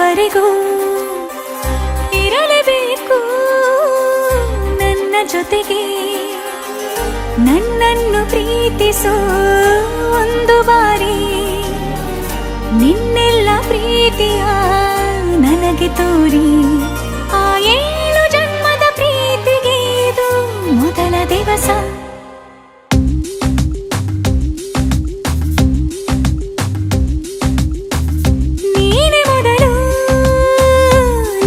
ಸಾಯುವವರೆಗೂ ಇರಲೇಬೇಕು ನನ್ನ ಜೊತೆಗೆ. ನನ್ನನ್ನು ಪ್ರೀತಿಸೋ ಒಂದು ಬಾರಿ ನಿನ್ನೆಲ್ಲ ಪ್ರೀತಿಯ ನನಗೆ ತೋರಿ. ಆ 7 ಜನ್ಮದ ಪ್ರೀತಿಗೆ ಇದು ಮೊದಲ ದಿವಸ. ನೀನೇ ಮೊದಲು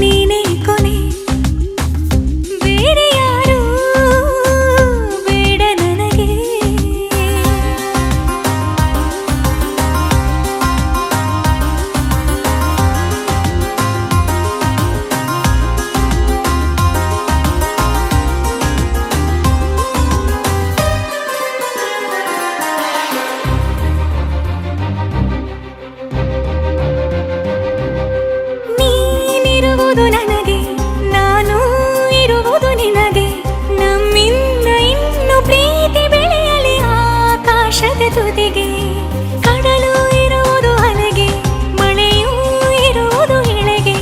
ನೀನೇ ಕೊನೆ, ಬೇರೆ ಯಾರು ಬೇಡ ನನಗೆ. ನೀನಿರುವುದು ನನಗೆ, ನಾನು ಇರುವುದು ನಿನಗೆ. ನಮ್ಮಿಂದ ಇನ್ನು ಪ್ರೀತಿ ಬೆಳೆಯಲಿ ಆಕಾಶದ ತುದಿಗೆ. ಕಡಲು ಇರುವುದು ಅಲೆಗೆ, ಮಳೆಯೂ ಇರುವುದು ಇಳೆಗೆ.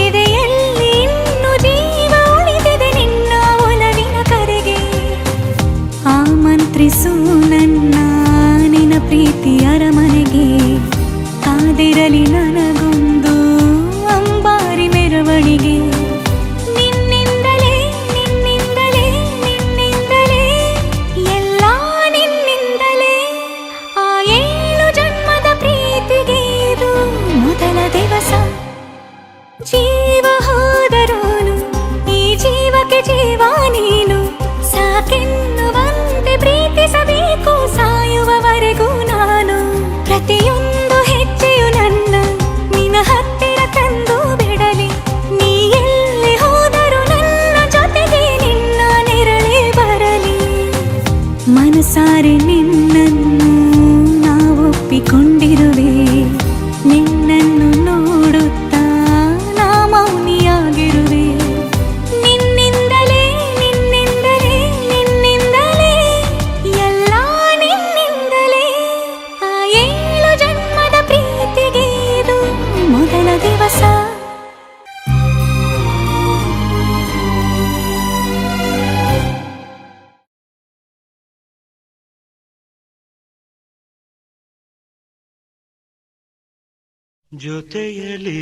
ಎದೆಯಲ್ಲಿ ಇನ್ನು ಜೀವ ಉಳಿದಿದೆ ನಿನ್ನ ಒಲವಿನ ಕರೆಗೆ. ಆಮಂತ್ರಿಸು ನನ್ನ ನಿನ್ನ ಪ್ರೀತಿ ಅರಮನೆಗೆ. ಕಾದಿರಲಿ ನನಗೊಂದು ಅಂಬಾರಿ ಮೆರವಣಿಗೆ. ನಿನ್ನಿಂದಲೇ ನಿನ್ನಿಂದಲೇ ನಿನ್ನಿಂದಲೇ ಎಲ್ಲ ನಿನ್ನಿಂದಲೇ. ಆ 7 ಜನ್ಮದ ಪ್ರೀತಿಗೆ ಇದು ಮೊದಲ ದಿವಸ. ಜೀವ ಹೋದರೋನು ಈ ಜೀವಕ್ಕೆ ಜೀವ ನೀನು. ಸಾಕೆನ್ನುವಂತೆ ಪ್ರೀತಿಸಬೇಕು ಸಾಯುವವರೆಗೂ ನಾನು. ಪ್ರತಿಯೊಂದು ಹೆಜ್ಜೆಯು ನನ್ನ ನಿನ್ನ ಹತ್ತಿರ ತಂದು ಬಿಡಲಿ. ನೀ ಎಲ್ಲಿ ಹೋದರೂ ನನ್ನ ಜೊತೆಗೆ ನಿನ್ನ ನೆರಳೇ ಬರಲಿ. ಮನಸಾರೆ ನಿನ್ನನ್ನು ನಾವೊಪ್ಪಿಕೊಂಡಿರುವೆ. ನಿನ್ನನ್ನು ನೋಡುತ್ತಾ ನಾ ಮೌನಿಯಾಗಿರುವೆ. ನಿನ್ನಿಂದಲೇ ನಿನ್ನಿಂದಲೇ ನಿನ್ನಿಂದಲೇ ಎಲ್ಲ ನಿನ್ನಿಂದಲೇ. ಆ 7 ಜನ್ಮದ ಪ್ರೀತಿಗೆ ಇದು ಮೊದಲ ದಿವಸ. ಜೊತೆಯಲಿ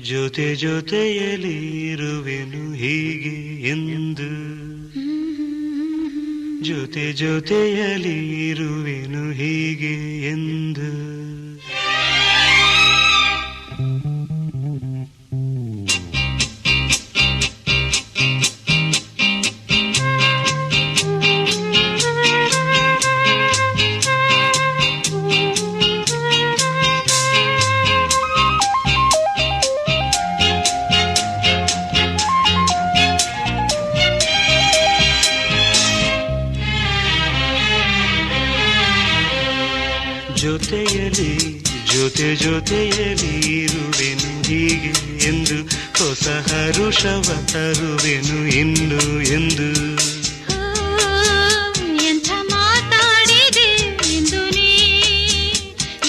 ಜೊತೆ ಜೊತೆಯಲಿ ಇರುವೆನು ಹೀಗೆ ಎಂದು. ಜೊತೆ ಜೊತೆಯಲಿ ಇರುವೆನು ಹೀಗೆ ಎಂದು. ಜೊತೆಯಲಿ ಜೊತೆ ಜೊತೆಯಲಿ ಇರುವೆನು ಹೀಗೆ ಎಂದು. ಹೊಸ ಹರುಷವ ತರುವೆನು ಇನ್ನು ಎಂದು. ಎಂಥ ಮಾತಾಡಿದೆ ಎಂದು ನೀ,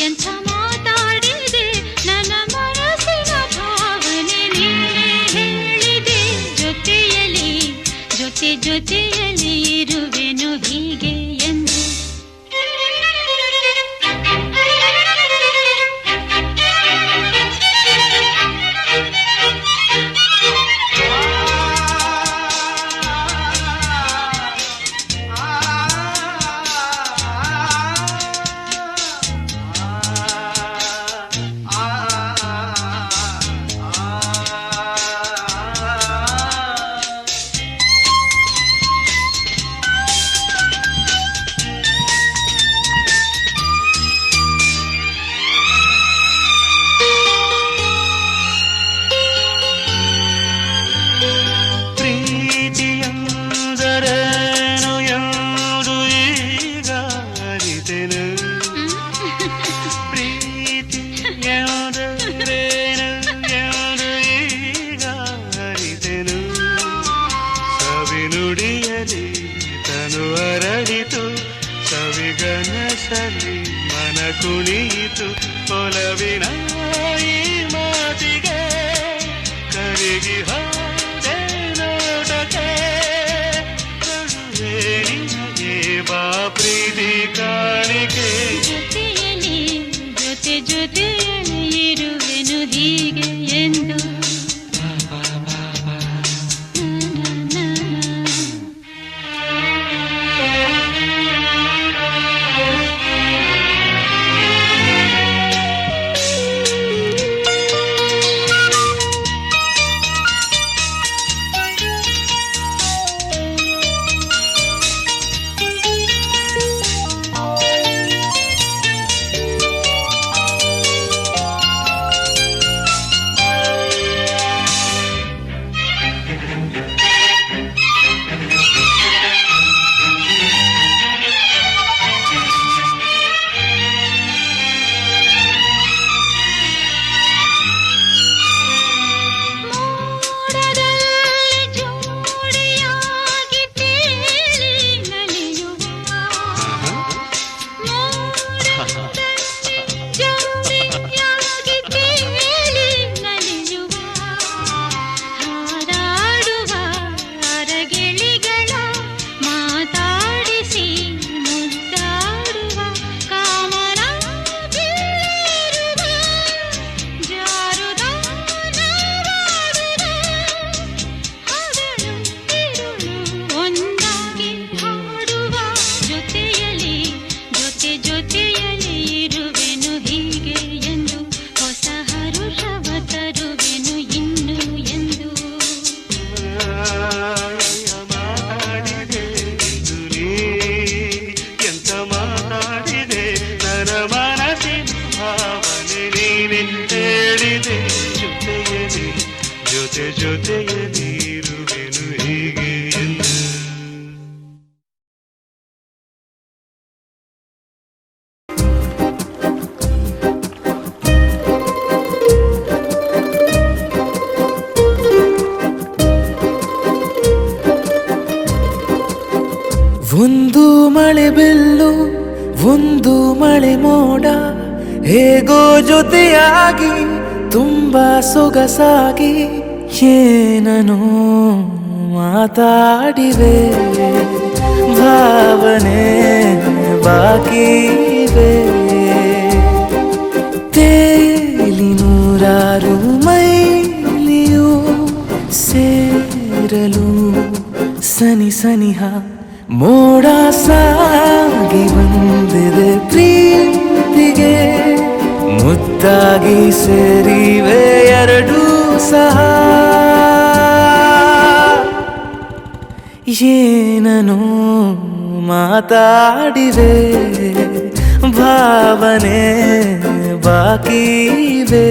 ಎಂಥ ಮಾತಾಡಿದೆ. ನನ್ನ ಮನಸ್ಸಿನ ಭಾವನೆ ನೀನೇ ಹೇಳಿದೆ. ಜೊತೆಯಲಿ ಜೊತೆ ಜೊತೆಯಲಿ ಇರುವೆನು ಹೀಗೆ ಎಂದು. ಸವಿಗನಸಲಿ ಮನ ಕುಣಿಯಿತು ಒಲವಿನ ಈ ಮಾತಿಗೆ ಜೊತೆ ಜೊತೆಯಲ್ಲಿರುವೆನು ಹೀಗೆ ಎಂದು. ಒಂದು ಮಳೆ ಬೆಲ್ಲು ಒಂದು ಮಳೆ ಮೋಡ ಹೇಗೋ ಜೊತೆಯಾಗಿ ತುಂಬಾ ಸೊಗಸಾಗಿ ಏನನೋ ಮಾತಾಡಿವೆ ಭಾವನೆ ಬಾಕಿವೆ ತೇಲಿ ನೂರಾರು ಮೈಲಿಯು ಸೇರಲು ಸನಿ ಸನಿಹ ಮೋಡ ಸಾಗಿ ಬಂದಿದೆ ಪ್ರೀತಿಗೆ ಮುದ್ದಾಗಿ ಸೇರಿವೆ ಎರಡೂ ಸಹ ಏನನೋ ಮಾತಾಡಿವೆ ಭಾವನೆ ಬಾಕಿವೆ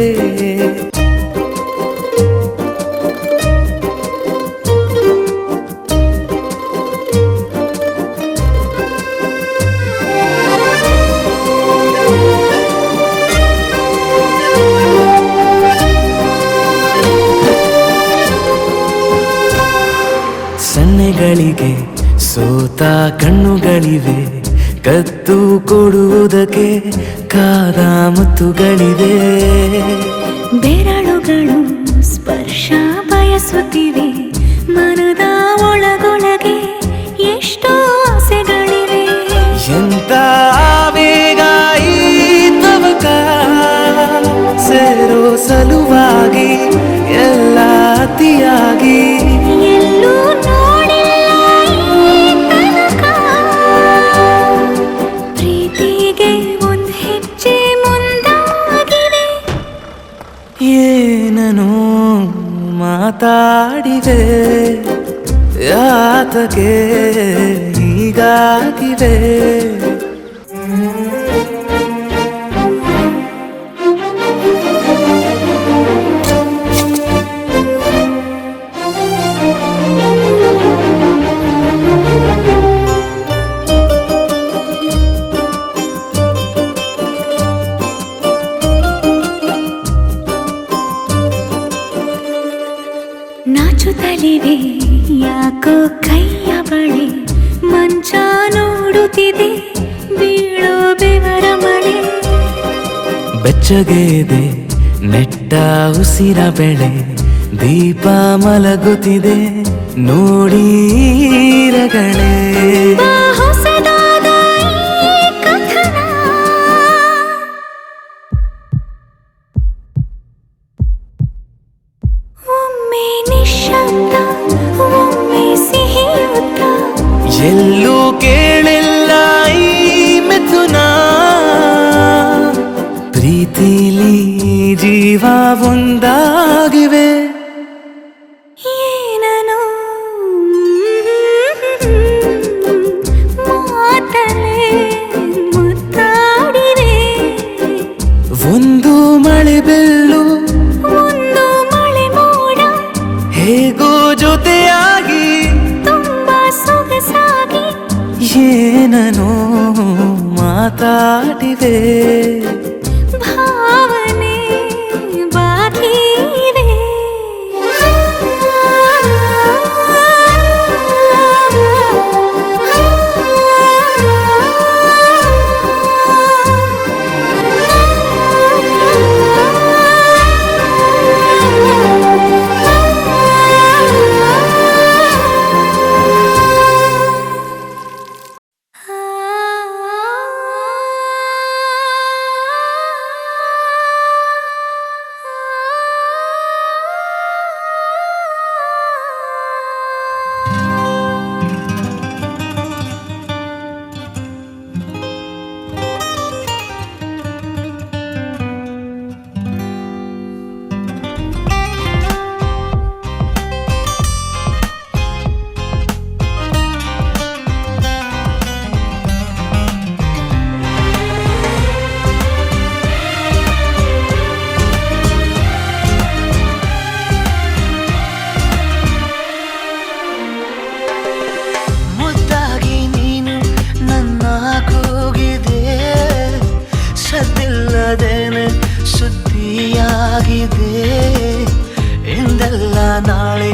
ಸನ್ನೆಗಳಿಗೆ ಸೋತ ಕಣ್ಣುಗಳಿವೆ ಕತ್ತು ಕೊಡುವುದಕ್ಕೆ ಕಾದ ಮುತ್ತುಗಳಿವೆ ಬೆರಳುಗಳು ಸ್ಪರ್ಶ ಬಯಸುತ್ತಿವೆ ಮನದ ಒಳಗೊಳಗೆ ಎಷ್ಟೋ ಆಸೆಗಳಿವೆ ಎಂತ ಬೇಗ ಈ ತವಕ ಸೇರೋ ಸಲುವಾಗಿ ಎಲ್ಲ ಅತಿಯಾಗಿ ಎಲ್ಲೂ ನೋಡಿಲ್ಲ ಈ ತನಕ ಪ್ರೀತಿಗೆ ಒಂದು ಹೆಜ್ಜೆ ಮುಂದಾಗಿದೆ ಏನನೋ ಮಾತಾಡಿವೆ ಯಾತಕ್ಕೆ ಹೀಗಾಗಿವೆ ನಾಚುತ್ತಲಿವೆ ಯಾಕೋ ಕೈಯ ಬಳೆ ಮಂಚ ನೋಡುತ್ತಿದೆ ಬೀಳೋ ಬೆವರ ಮಳೆ ಬೆಚ್ಚಗೆದೆ ನೆಟ್ಟ ಉಸಿರ ಬೆಳೆ ದೀಪ ಮಲಗುತ್ತಿದೆ ನೋಡೀರಗಳೇ ಹೊಸದಾದ ಈ ಕಥನ ಒಮ್ಮೆ ನಿಶ್ಶಬ್ದ ಒಮ್ಮೆ ಸಿಹಿಯುತ್ತ ಎಲ್ಲೂ ಕೇಳಿಲ್ಲ ಈ ಮಿಥುನ ಪ್ರೀತಿಲಿ ಜೀವ ಒಂದಾಗಿವೆ ಏನನೋ ಮಾತಲೇ ಮುತ್ತಾಡಿವೆ ಒಂದು ಮಳೆ ಬೆಲ್ಲು ಒಂದು ಮಳೆ ಮೋಡ ಹೇಗೋ ಜೊತೆಯಾಗಿ ತುಂಬಾ ಸೊಗಸಾಗಿ ಏನನೋ ಮಾತಾಡಿವೆ ಭಾವನೆ ಬಾಕಿವೆ ಆಗಿದೆ ಎಂದಲ್ಲ ನಾಳೆ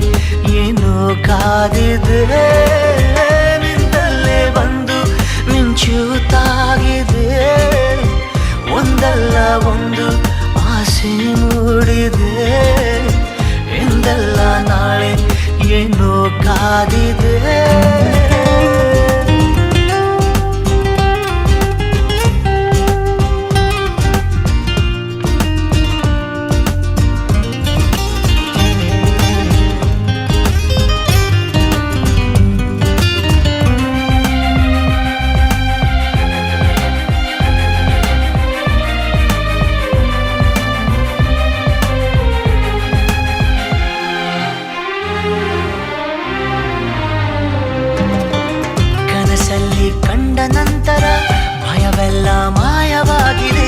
ಏನೋ ಕಾದಿದೆ ನಿಂದಲ್ಲೇ ಬಂದು ಮಿಂಚುತ್ತಾಗಿದೆ ಒಂದಲ್ಲ ಒಂದು ಆಸೆ ಮೂಡಿದೆ ಎಂದಲ್ಲ ನಾಳೆ ಏನೋ ಕಾದಿದೆ ಕಂಡ ನಂತರ ಭಯವೆಲ್ಲ ಮಾಯವಾಗಿದೆ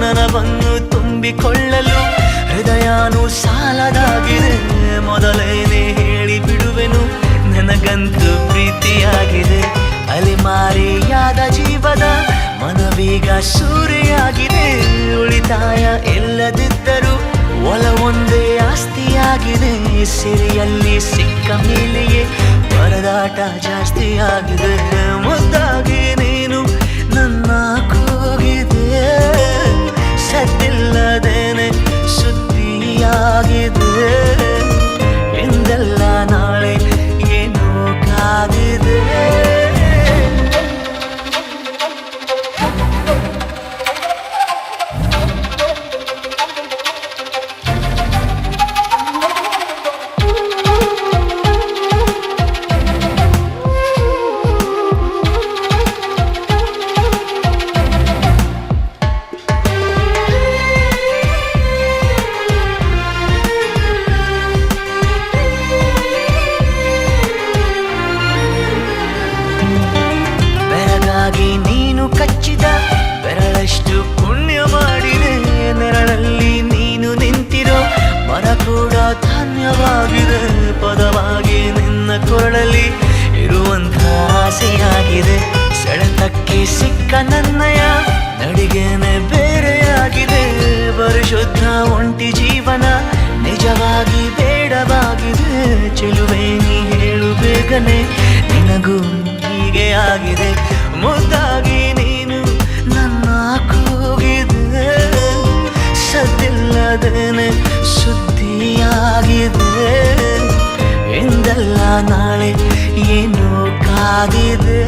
ನನವನ್ನು ತುಂಬಿಕೊಳ್ಳಲು ಹೃದಯನೂ ಸಾಲದಾಗಿದೆ ಮೊದಲೇನೆ ಹೇಳಿ ಬಿಡುವೆನು ನನಗಂತೂ ಪ್ರೀತಿಯಾಗಿದೆ ಅಲೆಮಾರಿಯಾದ ಜೀವದ ಮನವೀಗ ಸೂರೆಯಾಗಿದೆ ಉಳಿತಾಯ ಎಲ್ಲದಿದ್ದರೂ ಒಲವೊಂದೇ ಆಸ್ತಿಯಾಗಿದೆ ಸಿರಿಯಲ್ಲಿ ಸಿಕ್ಕ ಮೇಲೆಯೇ ಪರದಾಟ ಜಾಸ್ತಿಯಾಗಿದೆ ಮುದ್ದಾಗಿ ನೀನು ನನ್ನ ಕೂಗಿದೆ ಸದ್ದಿಲ್ಲದೇನೆ ಸುದ್ದಿಯಾಗಿದೆ ಎಂದೆಲ್ಲ ನಾಳೆ ಏನೋ ಕಾದಿದೆ ನೀನು ಕಚ್ಚಿದ ಬೆರಳಷ್ಟು ಪುಣ್ಯ ಮಾಡಿದೆ ನೆರಳಲ್ಲಿ ನೀನು ನಿಂತಿರೋ ಮರ ಕೂಡ ಧನ್ಯವಾಗಿದೆ ಪದವಾಗಿ ನಿನ್ನ ಕೊರಳಲ್ಲಿ ಇರುವಂಥ ಆಸೆಯಾಗಿದೆ ಸೆಳೆತಕ್ಕೆ ಸಿಕ್ಕ ನನ್ನಯ ನಡಿಗೆನೆ ಬೇರೆಯಾಗಿದೆ ಪರಿಶುದ್ಧ ಒಂಟಿ ಜೀವನ ನಿಜವಾಗಿ ಬೇಡವಾಗಿದೆ ಚೆಲುವೆ ನೀ ಹೇಳು ಬೇಗನೆ ನಿನಗೂ ಹೀಗೆ ಆಗಿದೆ ಮುದ್ದಾಗಿ ನೀನು ನನ್ನ ಕೂಗಿದೆ ಸದ್ದಿಲ್ಲದೇನೆ ಸುದ್ದಿಯಾಗಿದೆ ಎಂದಲ್ಲ ನಾಳೆ ಏನೋ ಕಾದಿದೆ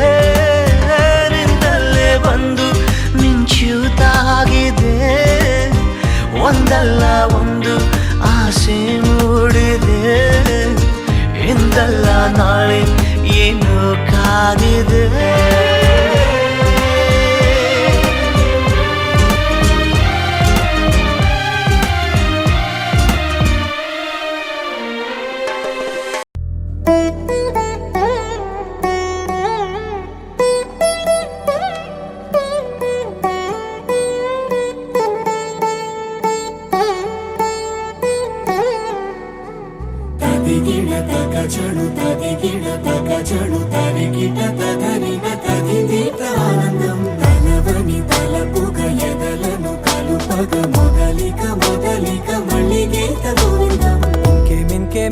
ನಿಂದಲ್ಲೇ ಬಂದು ಮಿಂಚುತ್ತಾಗಿದೆ ಒಂದಲ್ಲ ಒಂದು ಆಸೆ ಮೂಡಿದೆ ಎಂದಲ್ಲ ನಾಳೆ ಏನೋ ಕಾದಿದೆ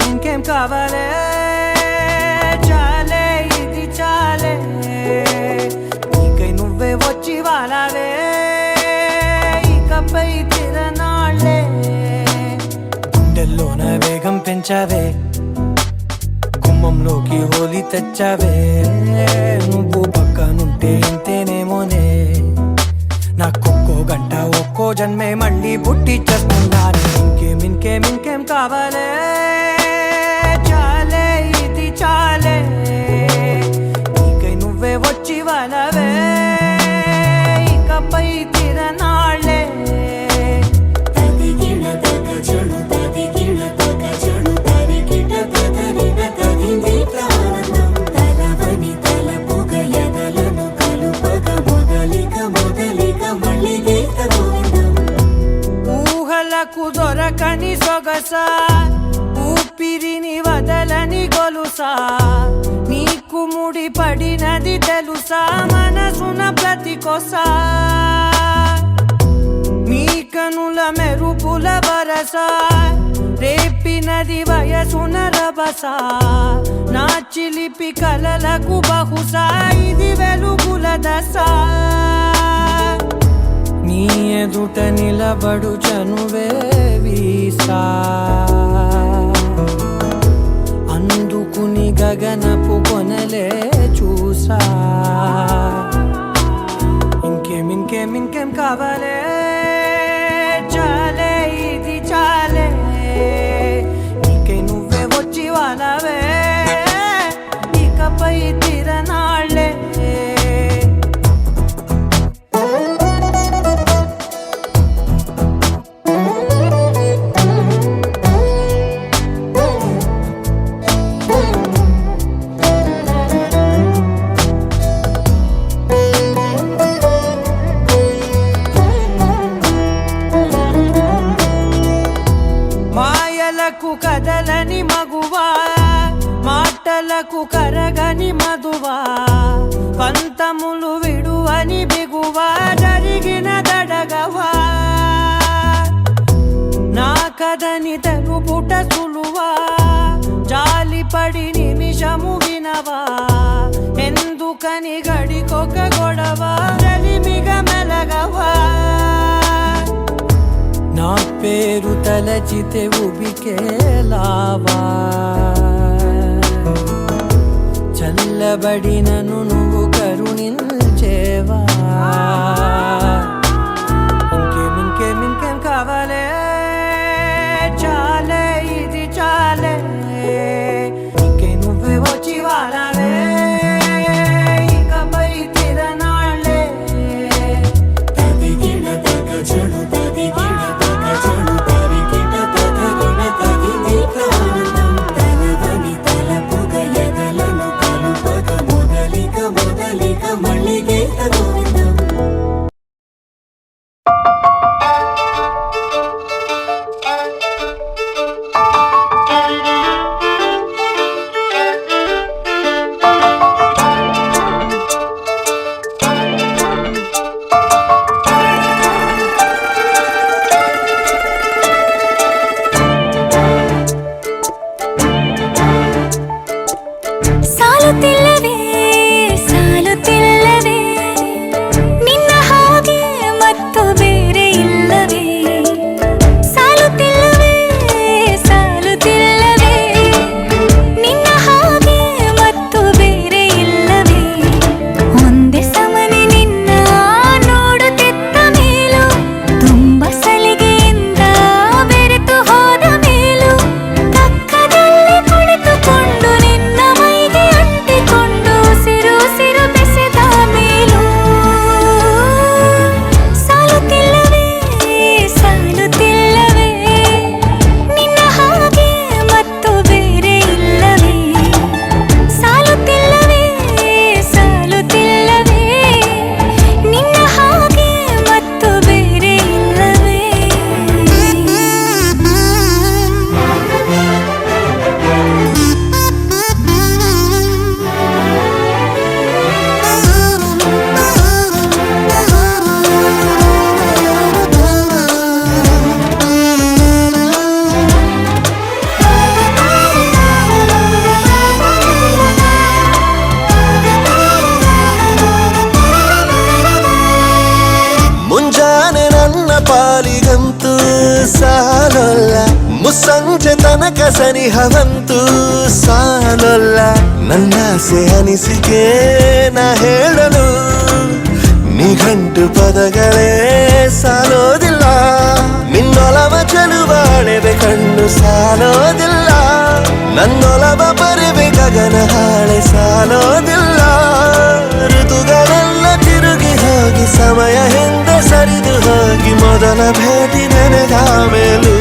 ఇంకేం కావాలే చాలే ఇది చాలే నీకై నువ్వే వచ్చి వాలావే ఇకపై తిరనాళ్ళే గుండెల్లోన వేగం పెంచావే గుమ్మంలోకి హోలీ తెచ్చావే నువ్వు పక్కనుంటే ఇంతేనేమోనే నాకొక్కో గంట ఒక్కో జన్మే మళ్ళీ పుట్టి చేస్తున్నాను ఇంకేం కావాలే చాలే ఇది చాలే నీకై నువ్వే వచ్చి వాలవే ఇకపై తిరనాళ్ళే ఊహలకు దొరకని సొగస ఊపిరిని వదలని గొలుసా నీకు ముడి పడినది తెలుసా మనసున ప్రతి కొస నీ కనుల మెరుపుల వరస రేపినది వయసున రభస నా చిలిపి కలలకు బహుశా ఇది వెలుగుల దశ నీ ఎదుట నిలబడు చనువే వీసా అందుకుని గగనపు కొనలే చూసా ఇంకేం కావాలే చాలే ఇది చాలే నీకే నువ్వే వచ్చి వాళ్ళవే ఇకపై తిరనాళ్ళే కదలని మగువా మాటలకు కరగని మధువా పంతములు విడువని బిగువా జరిగిన దడగవా నా కదని తెలుపుట సులువా జాలిపడి నిమిషము వినవా ఎందుకని గడికొక గొడవ రలిమిగ మెలగవా నా పేరు తలచితే ఉబికేలావా చల్లబడినను నువ్వు కరుణించేవా ఇంకేం కావాలే చాలే ఇది చాలే ఇంకే నువ్వే వచ్చి వాళ్ళవే ఇకపై తిరనాళ్ళే తదిగిన తగ చెడు ಮುಸ್ಸಂಜೆ ತನಕ ಸನಿಹವಂತೂ ಸಾಲೊಲ್ಲ ನನ್ನಾಸೆ ಅನಿಸಿಕೆ ನಾ ಹೇಳಲು ನಿಘಂಟು ಪದಗಳೇ ಸಾಲೋದಿಲ್ಲ ನಿನ್ನೊಲವ ಚೆಲುವಾಳೆವೆ ಕಣ್ಣು ಸಾಲೋದಿಲ್ಲ ನನ್ನೊಲವ ಬರುವೆ ಗಗನ ಹಾಳೆ ಸಾಲೋದಿಲ್ಲ ಋತುಗಳೆಲ್ಲ ತಿರುಗಿ ಹೋಗಿ ಸಮಯ ಹಿಂದೆ ಸರಿದು ಹೋಗಿ ಮೊದಲ ಭೇಟಿ ನೆನೆದ ಮೇಲೂ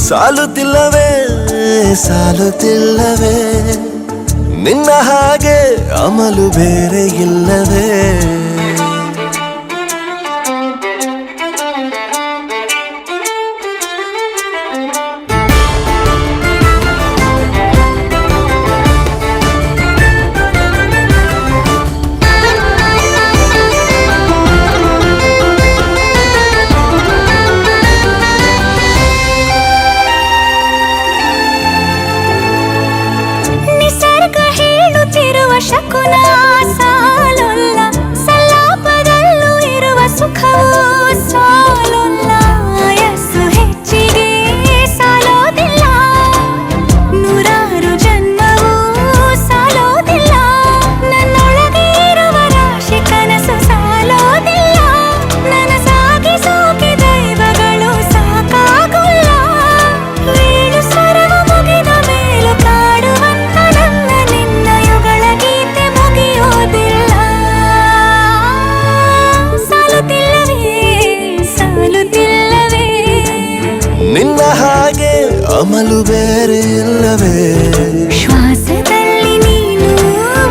ಸಾಲುತ್ತಿಲ್ಲವೇ ಸಾಲುತ್ತಿಲ್ಲವೇ ನಿನ್ನ ಹಾಗೆ ಅಮಲು ಬೇರೆ ಇಲ್ಲವೇ ನಿನ್ನ ಹಾಗೆ ಅಮಲು ಬೇರೆ ಇಲ್ಲವೇ ಶ್ವಾಸದಲ್ಲಿ ನೀನು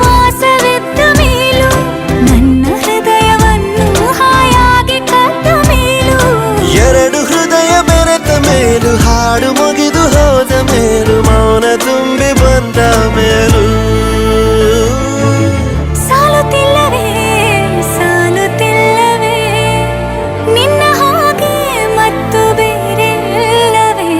ವಾಸವಿದ್ದ ಮೇಲೂ ನನ್ನ ಹೃದಯವನ್ನು ಹಾಯಾಗಿ ಕದ್ದ ಮೇಲೂ ಎರಡು ಹೃದಯ ಬೆರೆತ ಮೇಲೂ ಹಾಡು ಮುಗಿದು ಹೋದ ಮೇಲೂ ಮೌನ ತುಂಬಿ ಬಂದ ಮೇಲೂ ಸಾಲುತ್ತಿಲ್ಲವೇ ಸಾಲುತ್ತಿಲ್ಲವೇ ನಿನ್ನ ಹಾಗೆ ಮತ್ತು ಬೇರೆ ಇಲ್ಲವೇ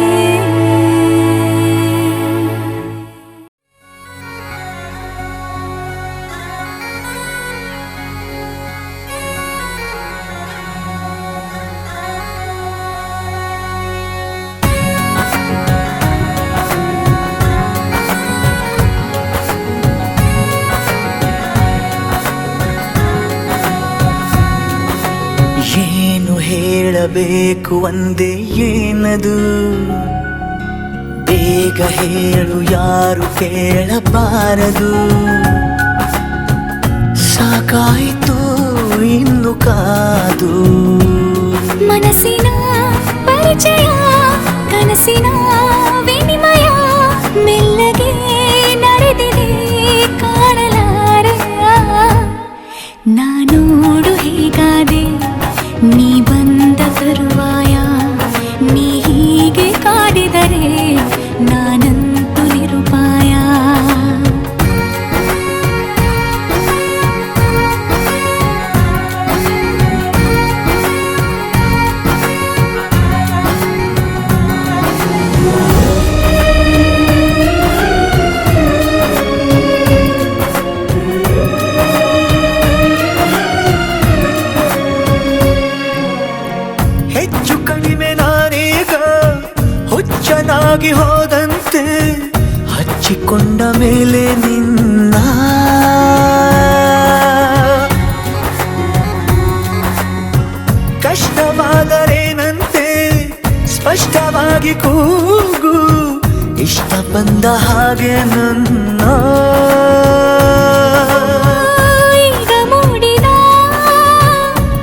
ಏನು ಹೇಳಬೇಕು ಒಂದೇ ಏನದು ಬೇಗ ಹೇಳು ಯಾರು ಕೇಳಬಾರದು ಸಾಕಾಯಿತು ಇನ್ನು ಕಾದು ಮನಸ್ಸಿನ ಪರಿಚಯ ಕನಸಿನ ವಿನಿಮಯ ಮೆಲ್ಲಗೆ ನಡೆದಿದೆ ಕಾಣಲಾರೆಯ ನಾನೋಡು ಹೀಗಾದೆ ನೀ ಬಂದ ತರುವಾಯ ನೀ ಹೀಗೆ ಕಾಡಿದರೆ ನಾನಂತೂ ನಿರುಪಾಯ ಹೆಚ್ಚು ಕಡಿಮೆ ನಾನೀಗ ಹುಚ್ಚನಾಗಿ ಹೋದಂತೆ ಹಚ್ಚಿಕೊಂಡ ಮೇಲೆ ನಿನ್ನ ಕಷ್ಟವಾದರೇನಂತೆ ಸ್ಪಷ್ಟವಾಗಿ ಕೂಗು ಇಷ್ಟ ಬಂದ ಹಾಗೆ ನನ್ನ ಈಗ ಮೂಡಿದ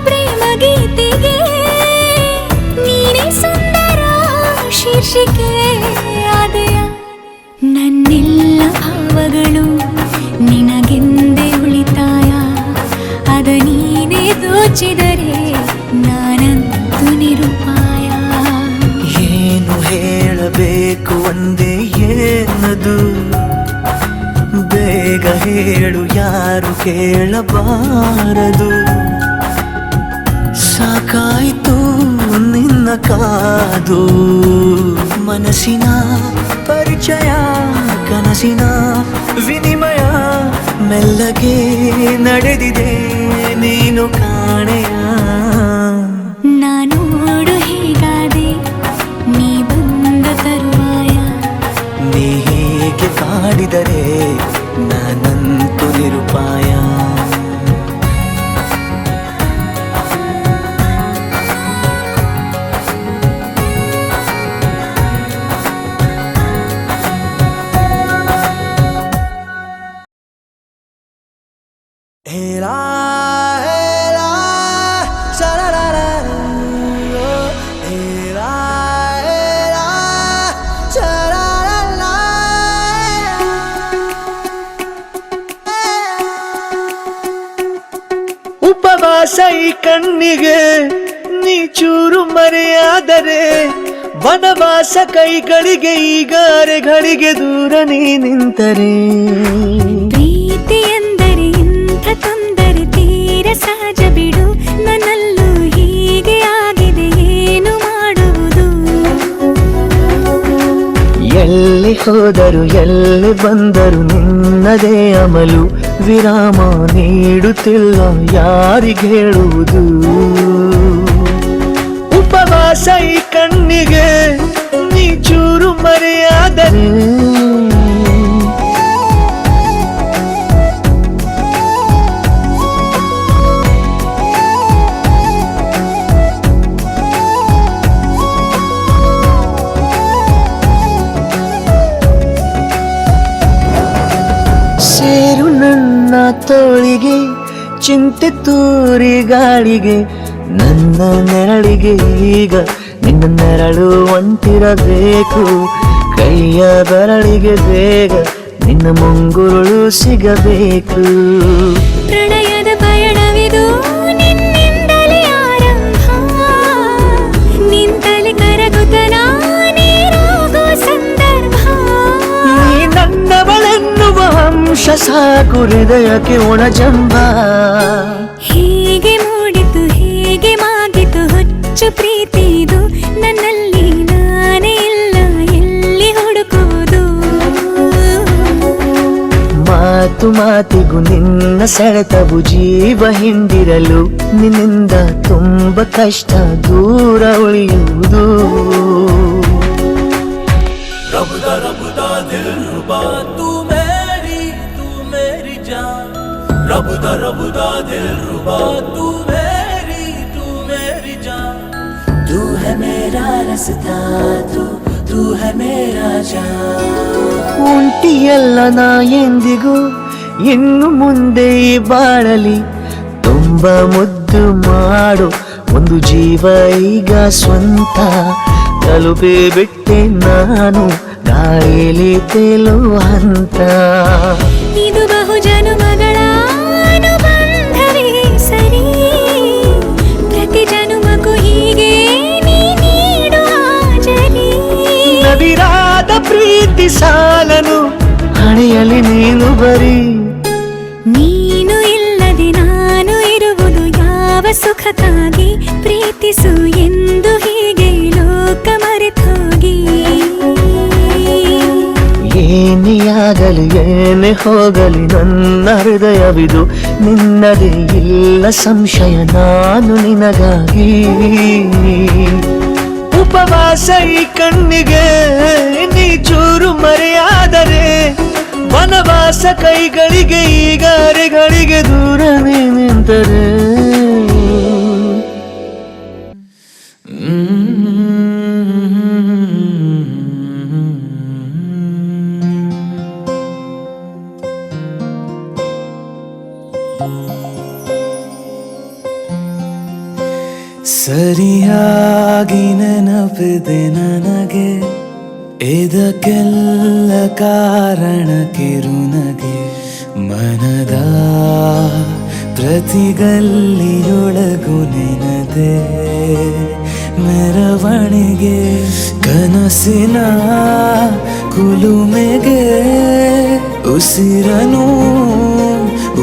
ಪ್ರೇಮ ಗೀತೆಗೆ ನೀನೇ ಸುಂದರ ಶೀರ್ಷಿಕೆ ಆದೆಯ ನನ್ನೆಲ್ಲ ಭಾವಗಳು ನಿನಗೆಂದೇ ಉಳಿತಾಯ ಅದ ನೀನೇ ದೋಚಿದರೆ ನಾನಂತೂ ನಿರುಪಾಯ ಏನು ಹೇಳಬೇಕು ಒಂದೇ ಏನದು ಬೇಗ ಹೇಳು ಯಾರು ಕೇಳಬಾರದು ಸಾಕಾಯಿತು ನಿನ್ನ ಕಾದು ಮನಸ್ಸಿನ ಪರಿಚಯ ಕನಸಿನ ವಿನಿಮಯ ಮೆಲ್ಲಗೆ ನಡೆದಿದೆ ನೀನು ಕಾಣೆಯ ನಾನೋಡು ಹೀಗಾದೆ ನೀ ಬಂದ ತರುವಾಯ ನೀ ಹೇಗೆ ಕಾಡಿದರೆ ನಾನಂತೂ ನಿರುಪಾಯ ಹೇಳಾ ಹೇಳಾ ಶರರರ ಹೇಳಾ ಹೇಳಾ ಶರರರ ಉಪವಾಸ ಈ ಕಣ್ಣಿಗೆ ನೀ ಚೂರು ಮರೆಯಾದರೆ ವನವಾಸ ಕೈಗಳಿಗೆ ಈಗ ಅರೆಗಳಿಗೆ ದೂರ ನೀ ನಿಂತರೆ ಪ್ರೀತಿ ಎಂದರೆ ಇಂಥ ತೊಂದರೆ ತೀರ ಸಹಜ ಬಿಡು ನನ್ನಲ್ಲೂ ಹೀಗೆ ಆಗಿದೆ ಏನು ಮಾಡುವುದು ಎಲ್ಲಿ ಹೋದರು ಎಲ್ಲಿ ಬಂದರು ನಿನ್ನದೇ ಅಮಲು ವಿರಾಮ ನೀಡುತ್ತಿಲ್ಲ ಯಾರಿಗೆ ಹೇಳುವುದು ಉಪವಾಸ ಈ ಕಣ್ಣಿಗೆ ನೀ ಚೂರು ಮರೆಯಾದರೆ ಸೇರು ನನ್ನ ತೋಳಿಗೆ ಚಿಂತೆ ತೂರಿ ಗಾಳಿಗೆ ನನ್ನ ನೆರಳಿಗೆ ಈಗ ನಿನ್ನ ನಿನ್ನ ನೆರಳು ಒಂಟಿರಬೇಕು, ಕೈಯ ಬೆರಳಿಗೆ ಬೇಗ ನಿನ್ನ ಮುಂಗುರುಳು ಸಿಗಬೇಕು. ಪ್ರಣಯದ ಪಯಣವಿದು ನಿನ್ನಿಂದಲೇ ಆರಂಭ, ನಿಂತಲೇ ಕರಗುತ್ತ ನಾನೇರಾಗೋ ಸಂದರ್ಭ. ನೀ ನನ್ನವಳೆನ್ನುವ ಅಂಶ ಸಾಕು ಹೃದಯಕ್ಕೆ ಒಣಜಂಬ. ಹೀಗೆ ಮೂಡಿತು ಹೀಗೆ ಮಾಗಿತು ಹುಚ್ಚು ಪ್ರೀತಿದು, ನನ್ನಲ್ಲಿ ನಾನೇ ಇಲ್ಲ ಎಲ್ಲಿ ಹುಡುಕುವುದು. ಮಾತು ಮಾತಿಗೂ ನಿನ್ನ ಸೆಳೆತವು ಜೀವ ಹಿಂದಿರಲು, ನಿನ್ನಿಂದ ತುಂಬ ಕಷ್ಟ ದೂರ ಉಳಿಯುವುದು. रबुदा दिल रुबा तू मेरी जान, रबुदा दिल रुबा तू मेरी जान. तू है मेरा रास्ता, तू है मेरा जान. ಒಂಟಿಯಲ್ಲ ನಾ ಎಂದಿಗೂ ಇನ್ನು ಮುಂದೆ ಈ ಬಾಳಲಿ, ತುಂಬ ಮುದ್ದು ಮಾಡು ಒಂದು ಜೀವ ಈಗ ಸ್ವಂತ. ತಲುಪೇ ಬಿಟ್ಟೆ ನಾನು ಗಾಳಿಲಿ ತೇಲೋ ಹಂತ. ಇದು ಬಹು ಜನುಮಗಳ ಅನುಬಂಧವೇ ಸರಿ, ಪ್ರತಿ ಜನುಮಕ್ಕೂ ಹೀಗೆ ನೀ ನೀಡುವ ಜರಿ. ನವಿರಾದ ಪ್ರೀತಿ ಸಾಲನು ಹಣೆಯಲ್ಲಿ ನೀನು ಬರೀ. ನೀನು ಇಲ್ಲದೆ ನಾನು ಇರುವುದು ಯಾವ ಸುಖಕ್ಕಾಗಿ, ಪ್ರೀತಿಸು ಎಂದು ಹೀಗೆ ಲೋಕ ಮರೆತೋಗಿ. ಏನೇ ಆಗಲಿ ಏನೇ ಹೋಗಲಿ ನನ್ನ ಹೃದಯವಿದು ನಿನ್ನದೇ, ಇಲ್ಲ ಸಂಶಯ ನಾನು ನಿನಗಾಗಿ. ಉಪವಾಸ ಈ ಕಣ್ಣಿಗೆ ನೀ ಚೂರು ಮರೆಯಾದರೆ, ವನವಾಸ ಕೈಗಳಿಗೆ ಈಗ ಅರೆಗಳಿಗೆ ದೂರವೇ ನಿಂತರೆ. ಸರಿಯಾಗಿ ನೆನಪಿದೆ ನನಗೆ, ಇದಕ್ಕೆಲ್ಲ ಕಾರಣ ಕಿರುನಗೆ. ಮನದ ಪ್ರತಿಗಲ್ಲಿಯೊಳಗು ನೆನದೆ ಮೆರವಣಿಗೆ, ಕನಸಿನ ಕುಲುಮೆಗೆ ಉಸಿರನು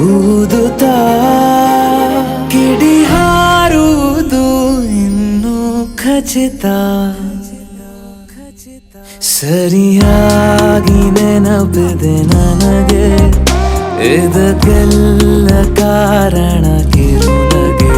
ಊದುತ್ತಾ ಕಿಡಿ ಹಾರುವುದು ಇನ್ನು ಖಚಿತ. ಸರಿಯಾಗಿ ನೆನಪಿದೆ ನನಗೆ, ಇದಕ್ಕೆಲ್ಲ ಕಾರಣ ಕಿರುನಗೆ.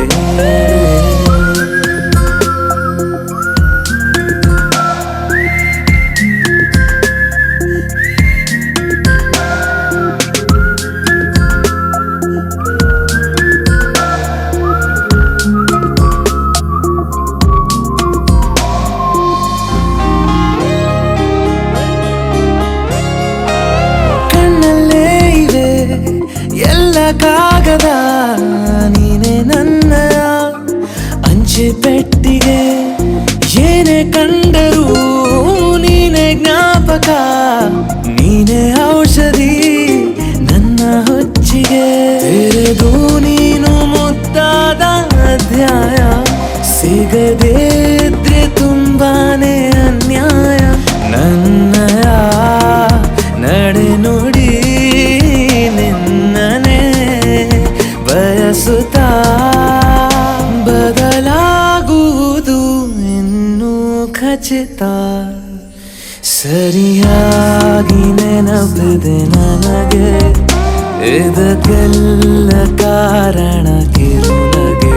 ಕಾಗದ ನೀನೆ ನನ್ನ ಅಂಚೆ ಪೆಟ್ಟಿಗೆ, ಏನೇ ಕಂಡರೂ ನೀನೆ ಜ್ಞಾಪಕ. ನೀನೆ ಔಷಧಿ ನನ್ನ ಹೊಚ್ಚಿಗೆ, ತೆರೆದು ನೀನು ಮುದ್ದಾದ ಅಧ್ಯಾಯ. ಸಿಗದೇ ಇದ್ರೆ ತುಂಬಾನೇ ಅನ್ಯಾಯ, ನನ್ನಯ ನಡೆ ನುಡಿ ನಿನ್ನನೆ ಬಯಸುತ್ತಾ. ಬದಲಾಗುವುದು ಇನ್ನೂ ಖಚಿತ. ಸರಿಯಾಗಿ ನೆನಪಿದೆ ನನಗೆ, ಇದಕ್ಕೆಲ್ಲ ಕಾರಣ ಕಿರುನಗೆ.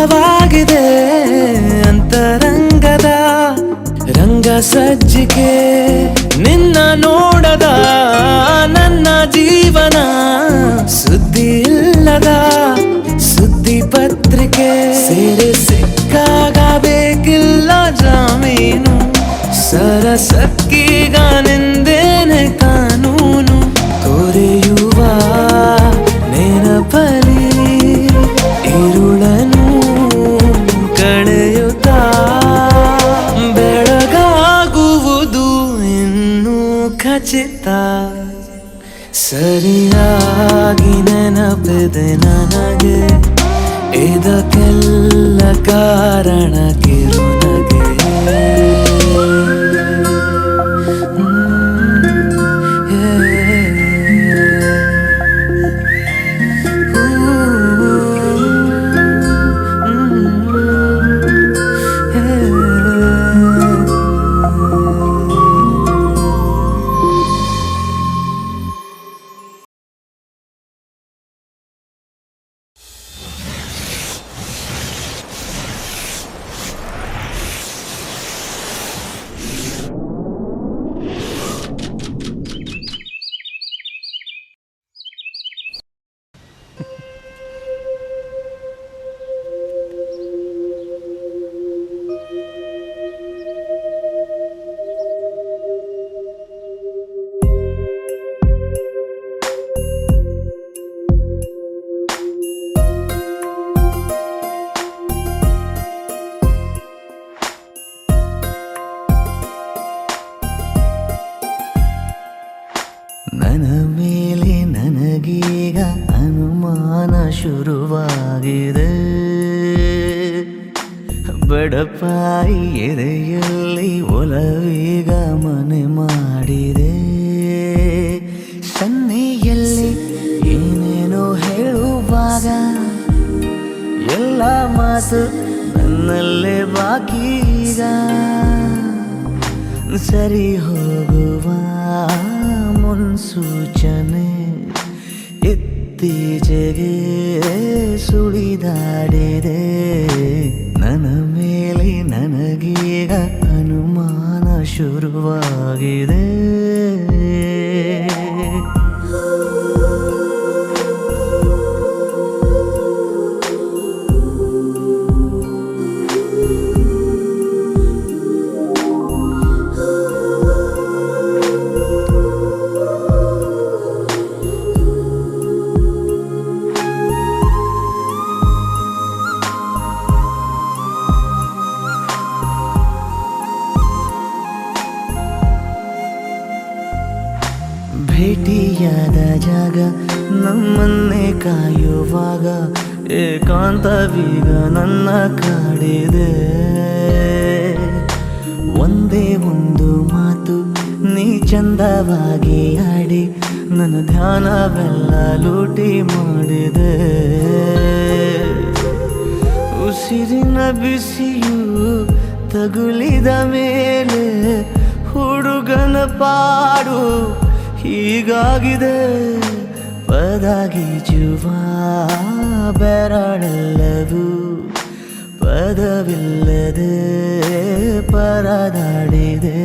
ಸಿದ್ಧವಾಗಿದೆ ಅಂತರಂಗದ ರಂಗ ಸಜ್ಜಿಕೆ ನಿನ್ನ ನೋಡದ ನನ್ನ ಜೀವನ ಸುದ್ದಿ ಇಲ್ಲದ ಸುದ್ದಿ ಪತ್ರಿಕೆ ಸೇರೆ ಸಿಕ್ಕಾಗ ಬೇಕಿಲ್ಲ ಜಾಮೀನು ಸರಸಕ್ಕೀಗ ನಿಂದೇನೆ ಕಾನೂನು ತೊರೆಯುವ ನೆನಪಲಿ ಇರುಳನು ಕಳೆಯುತ್ತಾ ಬೆಳಗಾಗುವುದು ಇನ್ನೂ ಖಚಿತ ಸರಿಯಾಗಿ ನೆನಪಿದೆ ನನಗೆ ಇದಕ್ಕೆಲ್ಲ ಕಾರಣ ಕಿರುನಗೆ ನನ್ನ ಮೇಲೆ ನನಗೀಗ ಅನುಮಾನ ಶುರುವಾಗಿದೆ ಬಡಪಾಯಿ ಎದೆಯಲ್ಲಿ ಒಲವೀಗ ಮನೆ ಮಾಡಿದೆ ಸನ್ನೆಯಲ್ಲಿ ಏನೇನೋ ಹೇಳುವಾಗ ಎಲ್ಲ ಮಾತು ನನ್ನಲ್ಲೇ ಬಾಕೀಗ ಸರಿ ಹೋಗುವ ಮುನ್ಸೂಚನೆ ಇತ್ತೀಚೆಗೆ ಸುಳಿದಾಡಿದೆ ನನ್ನ ಮೇಲೆ ನನಗೀಗ ಅನುಮಾನ ಶುರುವಾಗಿದೆ ಭೇಟಿಯಾದ ಜಾಗ ನಮ್ಮನ್ನೇ ಕಾಯುವಾಗ ಏಕಾಂತವೀಗ ನನ್ನ ಕಾಡಿದೆ ಒಂದೇ ಒಂದು ಮಾತು ನೀ ಚಂದವಾಗಿ ಆಡಿ ನನ್ನ ಧ್ಯಾನವೆಲ್ಲ ಲೂಟಿ ಮಾಡಿದೆ ಉಸಿರಿನ ಬಿಸಿಯು ತಗುಲಿದ ಮೇಲೆ ಹುಡುಗನ ಪಾಡು ಹೀಗಾಗಿದೆ ಪದಗೀಜುವ ಬೆರಳೆಲ್ಲವೂ ಪದವಿಲ್ಲದೆ ಪರದಾಡಿದೆ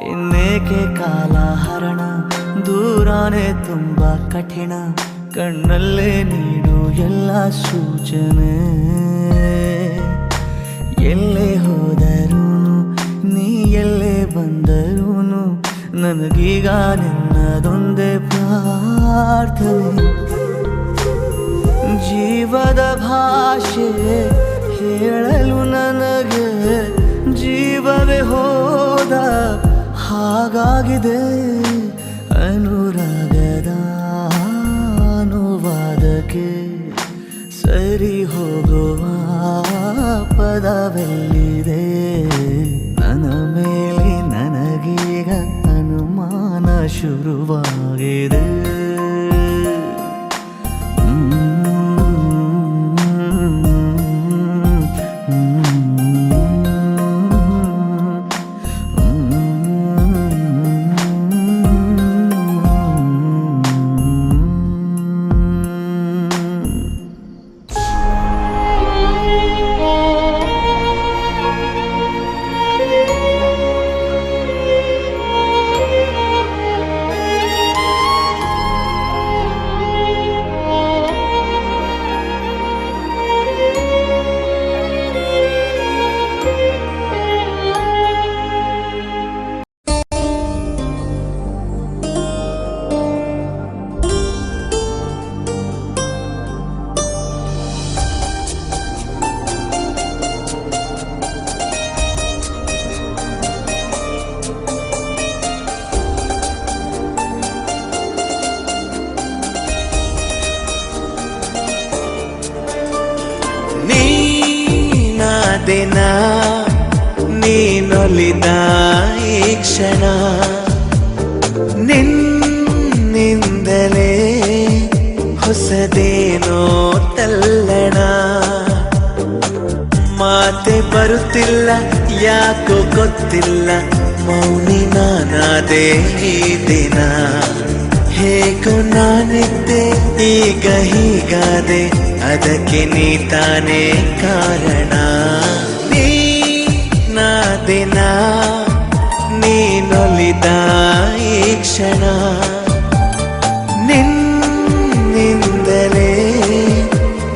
ಇನ್ನೇಕೆ ಕಾಲ ಹರಣ ದೂರಾನೆ ತುಂಬ ಕಠಿಣ ಕಣ್ಣಲ್ಲೇ ನೀಡು ಎಲ್ಲ ಸೂಚನೆ ಎಲ್ಲೇ ಹೋದರೂ ನೀ ಎಲ್ಲೇ ಬಂದರೂ ನನಗೀಗ ನಿನ್ನದೊಂದೇ ಪ್ರಾರ್ಥನೆ ಜೀವದ ಭಾಷೆ ಹೇಳಲು ನನಗೆ ಜೀವವೇ ಹೋದ ಹಾಗಾಗಿದೆ ಹೃದಯಕ್ಕೆ ಸರಿ ಹೋಗುವ ಪದವೆಲ್ಲಿದೆ? ನನ್ನ ಮೇಲೆ ನನಗೀಗ ಅನುಮಾನ ಶುರುವಾಗಿದೆ. ದಿನ ನೀನೊಲಿದ ಈ ಕ್ಷಣ ನಿನ್ನಿಂದಲೇ ಹೊಸದೇನೋ ತಲ್ಲಣ. ಮಾತೆ ಬರುತ್ತಿಲ್ಲ ಯಾಕೋ ಗೊತ್ತಿಲ್ಲ, ಮೌನಿ ನಾನಾದೆ ಈ ದಿನ. ಹೇಗೋ ನಾನಿದ್ದೆ ಈಗ ಹೀಗಾದೆ, ಅದಕ್ಕೆ ನೀ ತಾನೇ ಕಾರಣ. ನಾ ದಿನ ನೀನೊಲಿದ ಈ ಕ್ಷಣ ನಿನ್ನಿಂದಲೇ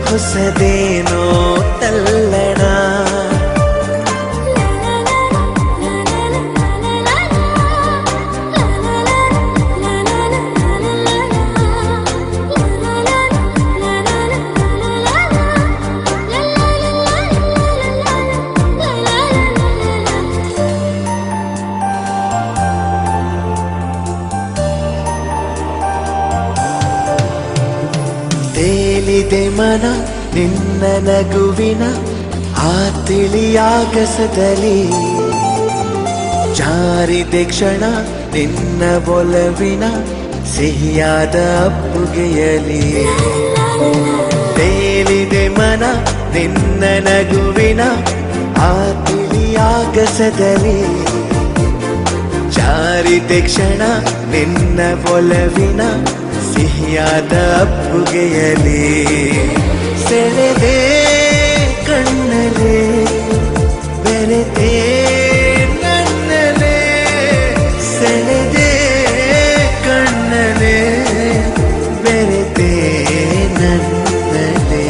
ಹೊಸದೇನೋ ತಲ್ಲಣ. ತೇಲಿದೆ ಮನ ನಿನ್ನ ನಗುವಿನ ಆ ತಿಳಿಯಾಗಸದಲ್ಲಿ, ಜಾರಿದೆ ಕ್ಷಣ ನಿನ್ನ ಒಲವಿನ ಸಿಹಿಯಾದ ಅಪ್ಪುಗೆಯಲಿ. ತೇಲಿದೆ ಮನ ನಿನ್ನ ನಗುವಿನ ಆ ತಿಳಿಯಾಗಸದಲ್ಲಿ, ಜಾರಿದೆ ಕ್ಷಣ ನಿನ್ನ ಒಲವಿನ ಸಿಹಿಯಾದ ಅಪ್ಪುಗೆಯಲಿ. ಸೆಳೆದೆ ಕಣ್ಣಲೆ ಬೆರೆತೆ ನನ್ನಲೆ, ಸೆಳೆದೆ ಕಣ್ಣಲೆ ಬೆರೆತೆ ನನ್ನಲೆ.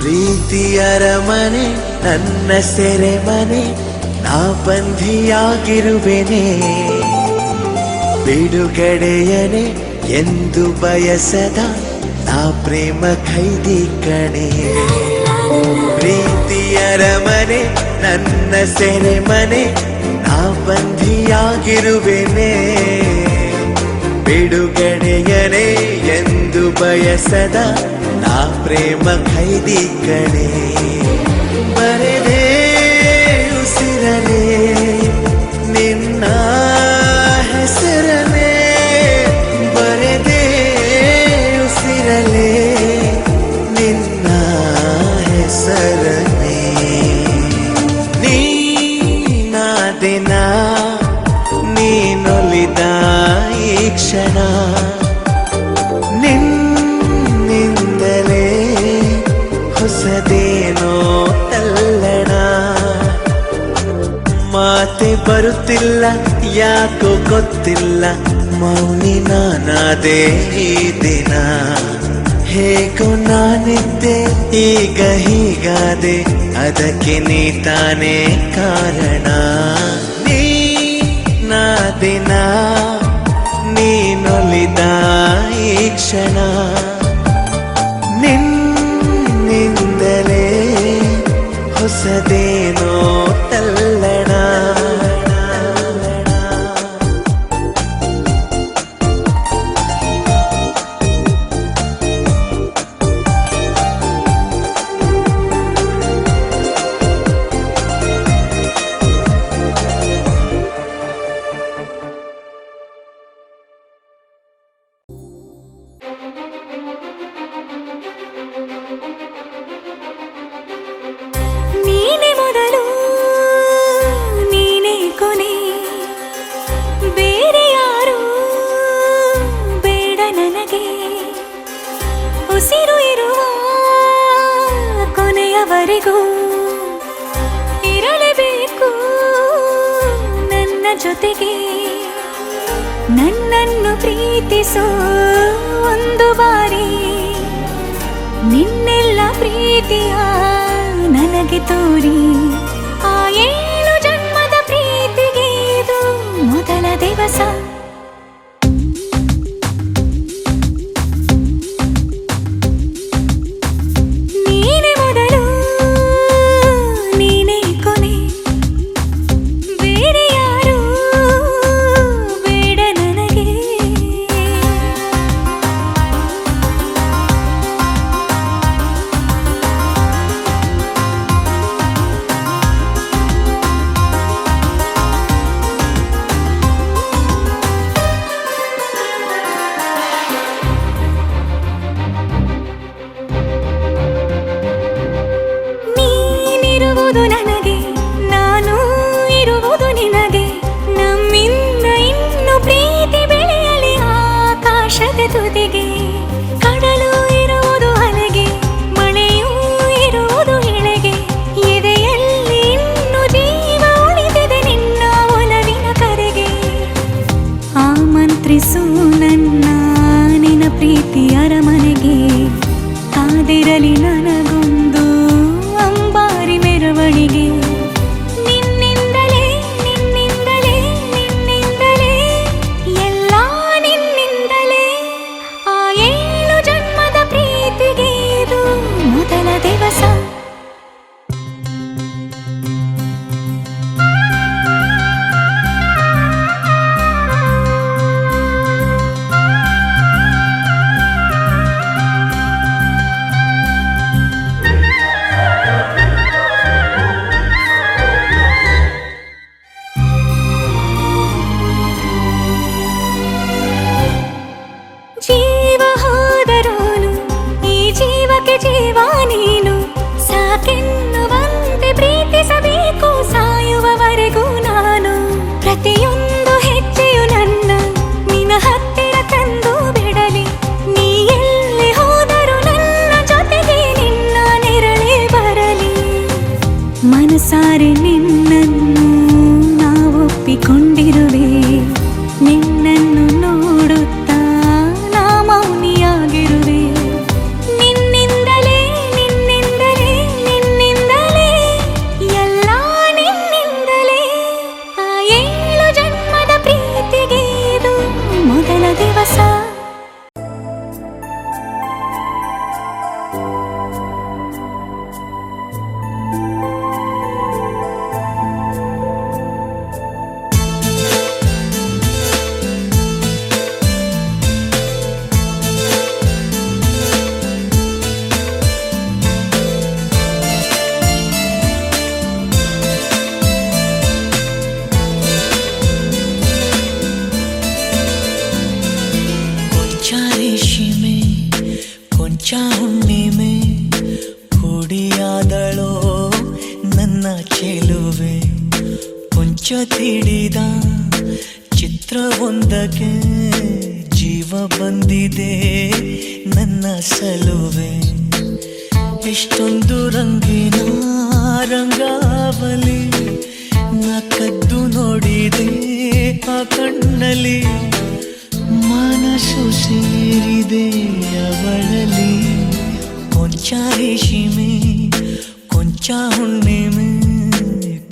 ಪ್ರೀತಿಯರ ಮನೆ ನನ್ನ ಸೆರೆಮನೆ, ನಾ ಬಂಧಿಯಾಗಿರುವೆನೆ. ಬಿಡುಗಡೆಯನೆ ಎಂದು ಬಯಸದ ನಾ ಪ್ರೇಮ ಖೈದಿ ಕಣೆ. ಪ್ರೀತಿಯರ ಮನೆ ನನ್ನ ಸೆರೆಮನೆ, ನಾ ಬಂಧಿಯಾಗಿರುವೆನೆ. ಬಿಡುಗಡೆಯನೆ ಎಂದು ಬಯಸದ ನಾ ಪ್ರೇಮ ಖೈದಿ ಕಣೆ. ಬರೆದೇ ಉಸಿರನೆ ನಿನ್ನ ಹೆಸರನೆ, ಬರೆದೇ ಉಸಿರಲೆ ನಿನ್ನ ಹೆಸರನೆ. ನೀನಾ ದಿನ ನೀನೊಲಿದ ಈ ಕ್ಷಣ ನಿನ್ನಿಂದಲೇ ಹೊಸದೇ ಬರುತ್ತಿಲ್ಲ ಯಾಕೋ ಗೊತ್ತಿಲ್ಲ ಮೌನಿ ನಾನಾದೆ ಈ ದಿನ ಹೇಗೋ ನಾನಿದ್ದೆ ಈಗ ಹೀಗಾದೆ ಅದಕ್ಕೆ ನೀ ತಾನೇ ಕಾರಣ ನೀ ನಾ ದಿನ ನೀನೊಲಿದ ಈ ಕ್ಷಣ ನಿನ್ನಿಂದಲೇ ಹೊಸದೇನೋ ತಲ್ಲಣ ನೀನೆ ಮೊದಲು ನೀನೆ ಕೊನೆ ಬೇರೆ ಯಾರು ಬೇಡ ನನಗೆ ಉಸಿರು ಇರುವ ಕೊನೆಯವರೆಗೂ ಇರಲೇಬೇಕು ನನ್ನ ಜೊತೆಗೆ ನನ್ನನ್ನು ಪ್ರೀತಿಸೋ ಒಂದು ಬಾರಿ ನಿನ್ನೆಲ್ಲ ಪ್ರೀತಿಯ ನನಗೆ ತೋರಿ ಆ 7 ಜನ್ಮದ ಪ್ರೀತಿಗೆ ಇದು ಮೊದಲ ದಿವಸ ನೀನೆ ಮೊದಲು ನೀನೆ ಕೊನೆ ಬೇರೆ ಯಾರು ಬೇಡ ನನಗೆ ನೀನಿರುವುದು ನನಗೆ ನಾನು ಇರುವುದು ನಿನಗೆ ನಮ್ಮಿಂದ ಇನ್ನು ಪ್ರೀತಿ ಬೆಳೆಯಲಿ ಆಕಾಶದ ತುದಿಗೆ ಕಡಲು ಇರುವುದು ಅಲೆಗೆ ಮಳೆಯೂ ಇರುವುದು ಎಳೆಗೆ ಎದೆಯಲ್ಲಿ ಇನ್ನು ಜೀವ ಉಳಿದಿದೆ ನಿನ್ನ ಒಲವಿನ ಕರೆಗೆ ಆಮಂತ್ರಿಸು ನನ್ನ ನಿನ್ನ ಪ್ರೀತಿ ಅರಮನೆಗೆ ಕಾದಿರಲಿ ನನಗೊಂದು ಅಂಬಾರಿ ಮೆರವಣಿಗೆ ನಿನ್ನಿಂದಲೇ ನಿನ್ನಿಂದಲೇ ನಿನ್ನಿಂದಲೇ ಎಲ್ಲ ನಿನ್ನಿಂದಲೇ ಆ 7 ಜನ್ಮದ ಪ್ರೀತಿಗೆ ಇದು ಮೊದಲ ದಿವಸ ಜೀವ ಹೋದರೋನು ಈ ಜೀವಕ್ಕೆ ಜೀವ ನೀನು ಸಾಕೆನ್ನುವಂತೆ ಪ್ರೀತಿಸಬೇಕು ಸಾಯುವವರೆಗೂ ನಾನು ಪ್ರತಿಯೊಂದು ಹೆಜ್ಜೆಯು ನನ್ನ ನಿನ್ನ ಹತ್ತಿರ ತಂದು ಬಿಡಲಿ ನೀ ಎಲ್ಲಿ ಹೋದರೂ ನನ್ನ ಜೊತೆಗೆ ನಿನ್ನ ನೆರಳೇ ಬರಲಿ ಮನಸಾರೆ ನಿನ್ನನ್ನು ನಾವೊಪ್ಪಿಕೊಂಡಿರುವೆ ನಿನ್ನನ್ನು ನೋಡುತ್ತಾ ನಾ ಮೌನಿಯಾಗಿರುವೆ ನಿನ್ನಿಂದಲೇ ನಿನ್ನಿಂದಲೇ ನಿನ್ನಿಂದಲೇ ಎಲ್ಲ ನಿನ್ನಿಂದಲೇ ಆ 7 ಜನ್ಮದ ಪ್ರೀತಿಗೆ ಇದು ಮೊದಲ ದಿವಸ ರೇಷ್ಮೆ ಕೊಂಚ ಹುಣ್ಣಿಮೆ ಹುಡಿಯಾದಳೋ ನನ್ನ ಚೆಲುವೆ ಕೊಂಚ ತಿಳಿದ ಚಿತ್ರವೊಂದಕ್ಕೆ ಜೀವ ಬಂದಿದೆ ನನ್ನ ಸಲುವೆ ಎಷ್ಟೊಂದು ರಂಗಿನ ರಂಗಾವಲಿ ನಾ ಕದ್ದು ನೋಡಿ ನೋಡಿದೆ ಆ ಕಣ್ಣಲ್ಲಿ ಮನಸ್ಸು ಸೇರಿದೆ ಅವಳಲ್ಲಿ ಕೊಂಚ ರೇಷ್ಮೆ ಕೊಂಚ ಹುಣ್ಣಿಮೆ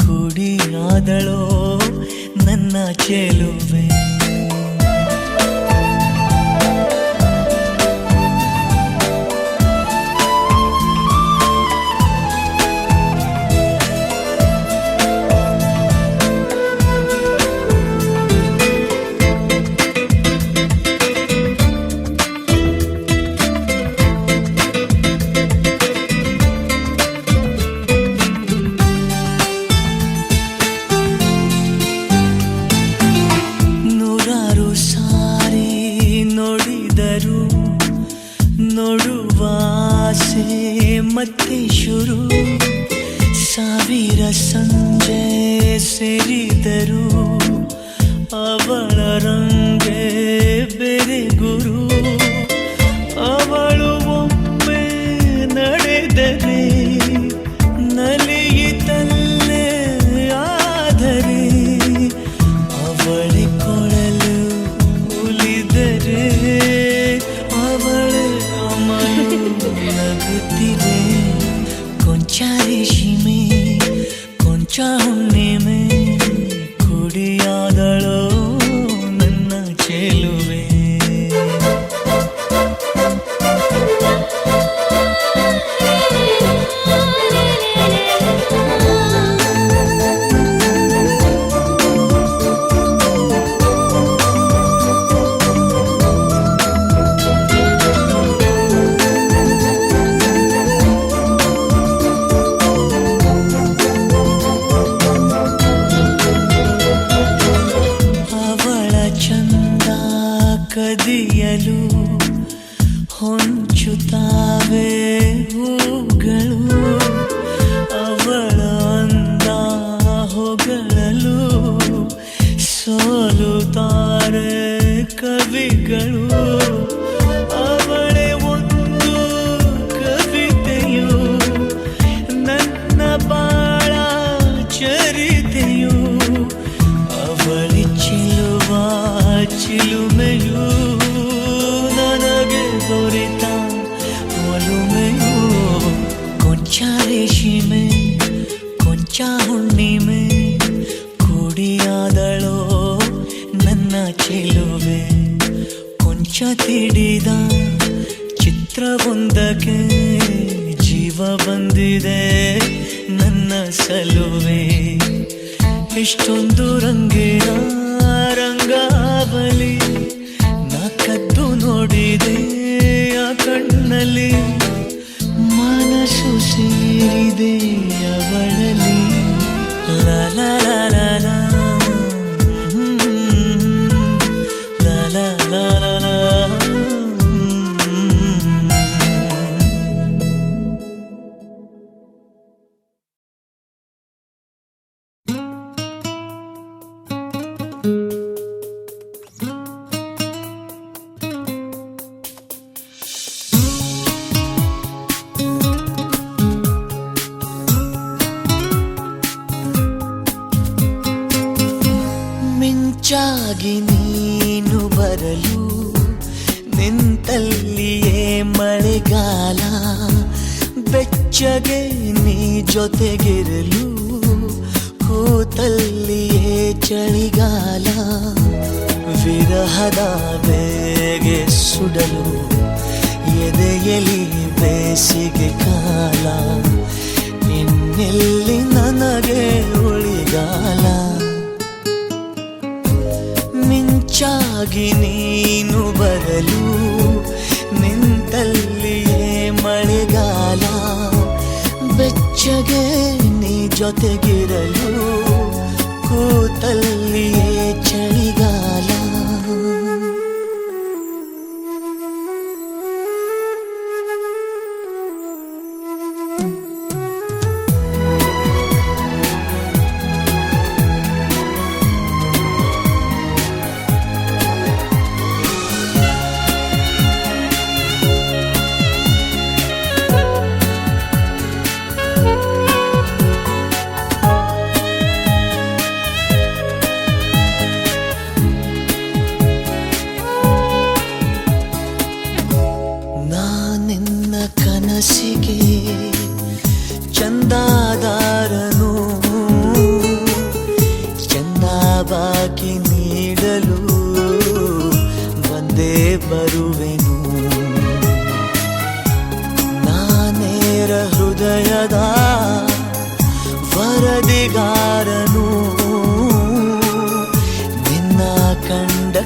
ಕುಡಿಯಾದಳೋ ನನ್ನ ಚೆಲುವೆ ನೋಡುವಾಸೆ ಮತ್ತೆ ಶುರು ಸಾವಿರ ಸಂಜೆ ಸೇರಿದರು ಅವಳ ರಂಗೆ ಬೇರೆ ಗುರು ಅವಳು ಒಮ್ಮೆ ನಡೆದರೆ ನಲಿಯಿತಲ್ಲೇ ಆದರೆ ಅವಳಿ ಕೊಳಲು ಉಳಿದರೆ ಅವಳೇ ನಗುತ್ತಿದೆ ಕೊಂಚ ರೇಷ್ಮೆ ಕೊಂಚ ಹುಣ್ಣಿಮೆ ಕುಡಿಯಾದಳೋ ನನ್ನ ಚೆಲುವೆ ಕದಿಯಲು ಹೊಂಚುತ್ತಾವೆ ಹೂಗಳು ಅವಳ ಅಂದ ಹೊಗಳಲು ಸೋಲುತ್ತಾರೆ ಕವಿಗಳು ಅವಳೇ ಒಂದು ಕವಿತೆಯು ನನ್ನ ಬಾಳ ಚರಿತೆಯು ಅವಳಿ ಚೆಲುವ ಚಿಲುಮೆಯು ನನಗೆ ದೊರೆತ ಒಲುಮೆಯು ಕೊಂಚ ರೇಷ್ಮೆ ಕೊಂಚ ಹುಣ್ಣಿಮೆ ಕುಡಿಯಾದಳೋ ನನ್ನ ಚೆಲುವೆ ಕೊಂಚ ತಿಡಿದ ಚಿತ್ರವೊಂದಕ್ಕೆ ಜೀವ ಬಂದಿದೆ ನನ್ನ ಸಲುವೆ ಎಷ್ಟೊಂದು ರಂಗಿನ ರಂಗಾವಲಿ ನಾ ಕದ್ದು ನೋಡಿದೆ ಆ ಕಣ್ಣಲ್ಲಿ ಮನಸ್ಸು ಸೇರಿದೆ ಅವಳಲ್ಲಿ ಲಾ ಲಾ ಲಾ ಲಾ ಲಾ ಲಾ ಲಾ ಲಾ ಲಾ ಲಾ ಮಿಂಚಾಗಿ ನೀನು ಬರಲು ನಿಂತಲ್ಲಿಯೇ ಮಳೆಗಾಲ ಬೆಚ್ಚಗೆ ನೀ ಜೊತೆಗಿರಲು ಕೂತಲ್ಲಿಯೇ ಚಳಿಗಾಲ ವಿರಹದ ಬೇಗೆ ಸುಡಲು ಎದೆಯಲಿ ಬೇಸಿಗೆ ಕಾಲ ಇನ್ನೆಲ್ಲಿ ನನಗೆ ಉಳಿಗಾಲ ಮಿಂಚಾಗಿ ನೀನು ಬರಲು ನಿಂತಲ್ಲಿಯೇ ಮಳೆಗಾಲ ಬೆಚ್ಚಗೆ ನೀ ಜೊತೆಗಿರಲು ಕೂತಲ್ಲಿಯೇ ಚಳಿಗಾಲ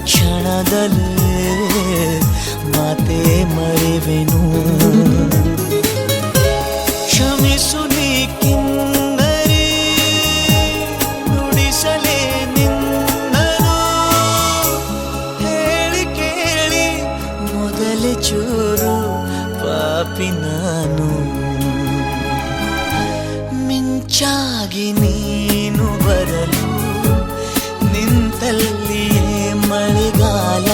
ಕ್ಷಣದಲ್ಲೇ ಮಾತೆ ಮರೆವೆನು. ಕ್ಷಮಿಸು ನೀ ಕಿನ್ನರಿ, ನುಡಿಸಲೇ ನಿನ್ನನು. ಹೇಳಿ ಕೇಳಿ ಮೊದಲೇ ಚೂರು ಪಾಪಿ ನಾನು. ಮಿಂಚಾಗಿ ನೀನು ಬರಲು ನಿಂತಲ್ಲಿಯೇ ಮಳೆಗಾಲ.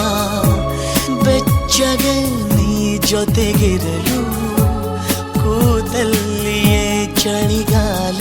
ಬೆಚ್ಚಗೆ ನೀ ಜೊತೆಗಿರಲು ಕೂತಲ್ಲಿಯೇ ಚಳಿಗಾಲ.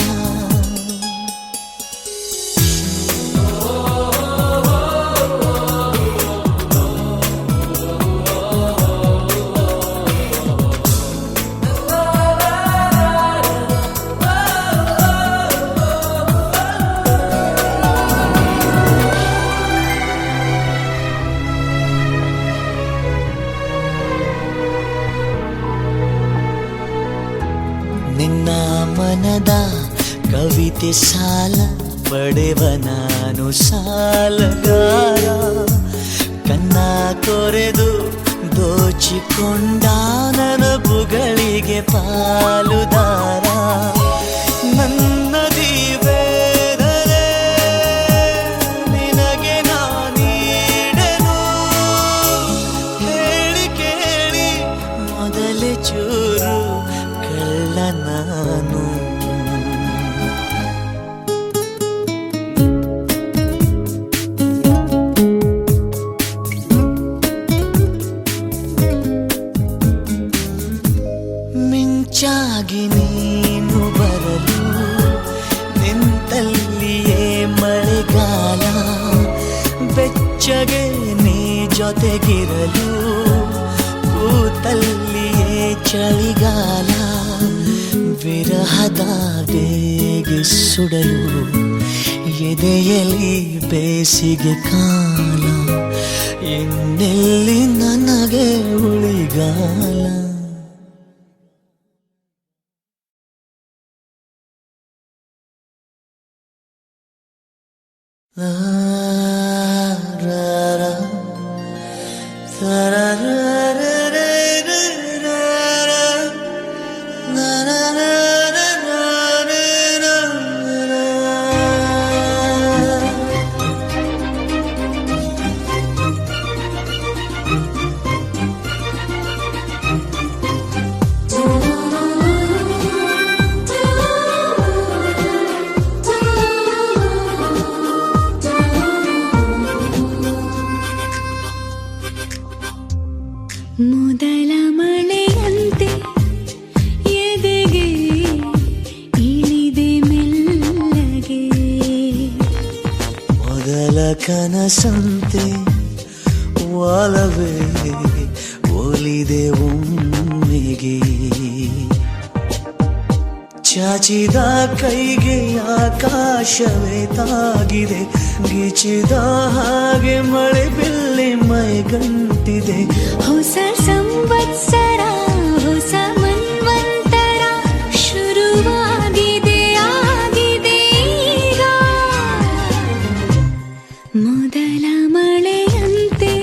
ನಿನ್ನ ಮನದ ಕವಿತೆ ಸಾಲ ಪಡೆವ ನಾನು ಸಾಲಗಾರ. ಕನ್ನ ಕೊರೆದು ದೋಚಿಕೊಂಡ ನೆನಪುಗಳಿಗೆ ಪಾಲುದಾರ. ನನ್ನ ದಿವೇದರೆ ನಿನಗೆ ನಾನೀಡೆನು. ಹೇಳಿ ಕೇಳಿ ಮೊದಲೇ ಚೂರು ಕಳ್ಳ ನಾನು. ಮಿಂಚಾಗಿ ನೀನು ಬರಲು ನಿಂತಲ್ಲಿಯೇ ಮಳೆಗಾಲ. ಬೆಚ್ಚಗೆ ನೀ ಜೊತೆಗಿರಲು ಕೂತಲ್ಲಿಯೇ ಚಳಿಗಾಲ. ವಿರಹದ ಬೇಗೆ ಸುಡಲು ಎದೆಯಲ್ಲಿ ಬೇಸಿಗೆ ಕಾಲ. ಇನ್ನೆಲ್ಲಿ ನನಗೆ ಉಳಿಗಾಲ. ಮೊದಲ ಮಳೆಯಂತೆ ಎದೆಗೆ ಇಳಿದೆ ಮೆಲ್ಲಗೆ. ಮೊದಲ ಕನಸಂತೆ ಒಲವೇ ಒಲಿದೆ ಒಮ್ಮೆಗೆ. ಚಾಚಿದ ಕೈಗೆ ಆಕಾಶವೇ ತಾಗಿದೆ. ಗೀಚಿದ ಹಾಗೆ ಮಳೆ ಬಿಲ್ಲಿ ಮೈಗಂಟಿದೆ. ಹೊಸ ಸಂವತ್ಸರ ಹೊಸ ಮನ್ವಂತರ ಶುರುವಾಗಿದೆ ಆಗಿದೆ ಈಗ. ಮೊದಲ ಮಳೆಯಂತೆ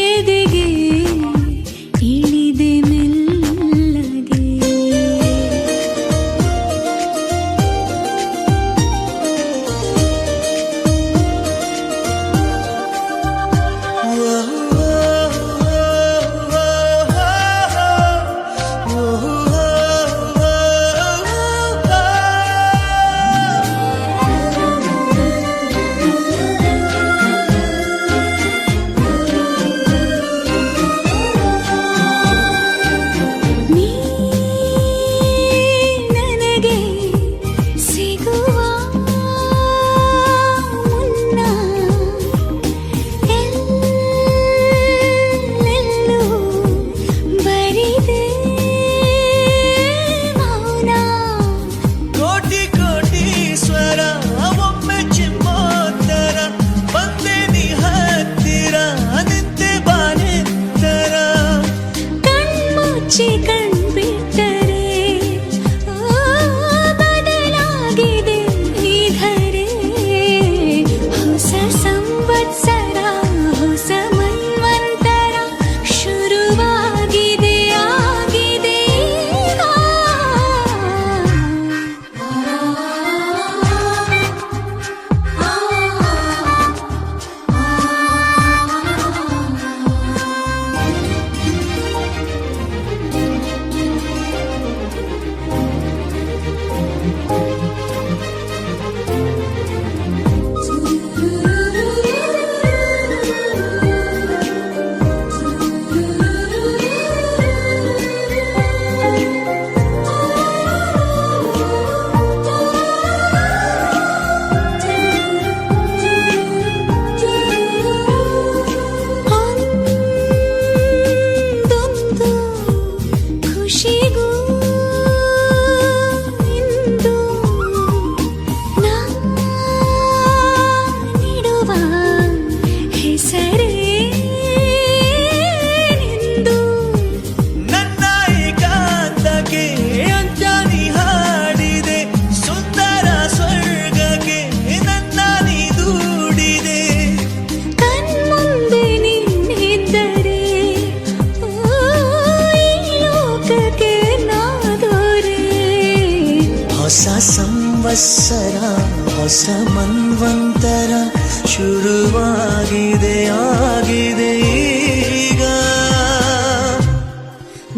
ಎದೆಗೆ ಇಳಿದೆ ಮೆಲ್ಲಗೆ. ಸಂವತ್ಸರ ಹೊಸ ಮನ್ವಂತರ ಶುರುವಾಗಿದೆ ಆಗಿದೆ ಈಗ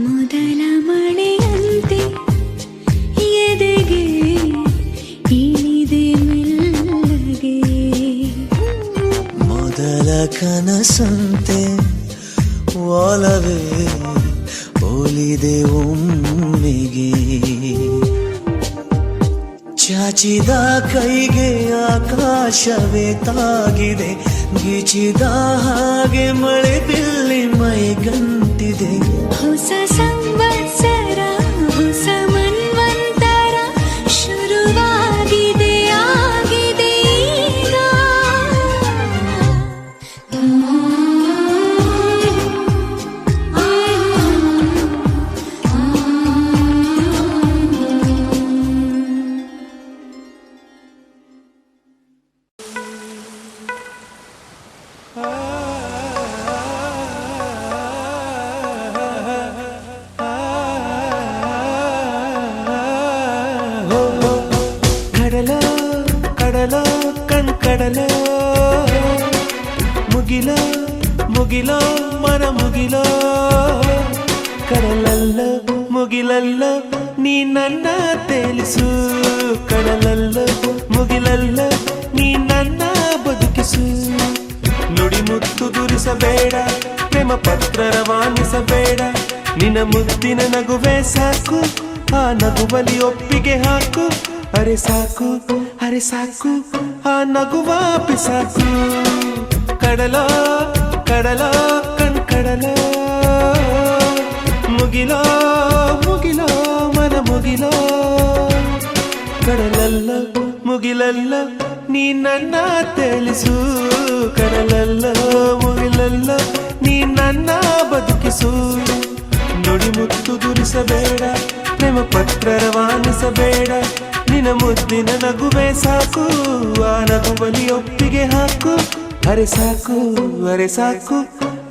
ಮೊದಲ ಮಳೆಯಂತೆ ಎದೆಗೆ ಇಳಿದೆ ಮೆಲ್ಲಗೆ ಮೊದಲ ಕನಸಂತೆ ಒಲವೇ ಒಲಿದೆ ಒಮ್ಮೆಗೆ ಚಾಚಿದ ಕೈಗೆ ಆಕಾಶವೇ ತಾಗಿದೆ ಗೀಚಿದ ಹಾಗೆ ಮಳೆ ಬಿಲ್ಲಿ ಮೈಗಂಟಿದೆ ಹೊಸ ಸಂವತ್ಸರ ಹೊಸ ಮನ್ವಂತರ ಶುರುವಾಗಿದೆ ಆಗಿದೆ ಈಗ ಕಡಲ ಕಡಲ ಕಡಲ ಮುಗಿಲ ಮುಗಿಲ ಮನ ಮುಗಿಲ ಕಡಲಲ್ಲ ಮುಗಿಲಲ್ಲ ನೀ ನನ್ನ ತೇಲಿಸು ಕಡಲಲ್ಲ ಮುಗಿಲಲ್ಲ ನೀ ನನ್ನ ಬದುಕಿಸು ನುಡಿ ಮುತ್ತು ದುರಿಸಬೇಡ ಪ್ರೇಮ ಪತ್ರ ರವಾನಿಸಬೇಡ ನಿನ್ನ ಮುದ್ದಿನ ನಗುವೆ ಸಾಕು ಆ ನಗುವಲಿ ಒಪ್ಪಿಗೆ ಹಾಕು ಅರೆ ಸಾಕು ಆ ನಗುವ ಪಿಸಾಕು ಕಡಲ ಕಡಲ ಕಡಲ ಮುಗಿಲ ಮುಗಿಲ ಮನ ಮುಗಿಲ ಕಡಲಲ್ಲ ಮುಗಿಲಲ್ಲ ನೀ ನನ್ನ ತೇಲಿಸು ಕಡಲಲ್ಲ ಮುಗಿಲಲ್ಲ ನೀ ನನ್ನ ಬದುಕಿಸು ನುಡಿ ಮುತ್ತು ದುರಿಸಬೇಡ ಪ್ರೇಮ ಪತ್ರ ರವಾನಿಸಬೇಡ ನಿನ್ನ ಮುದ್ದಿನ ನಗುವೆ ಸಾಕು ಆ ನಗುವಲಿ ಒಪ್ಪಿಗೆ ಹಾಕು ಅರೆ ಸಾಕು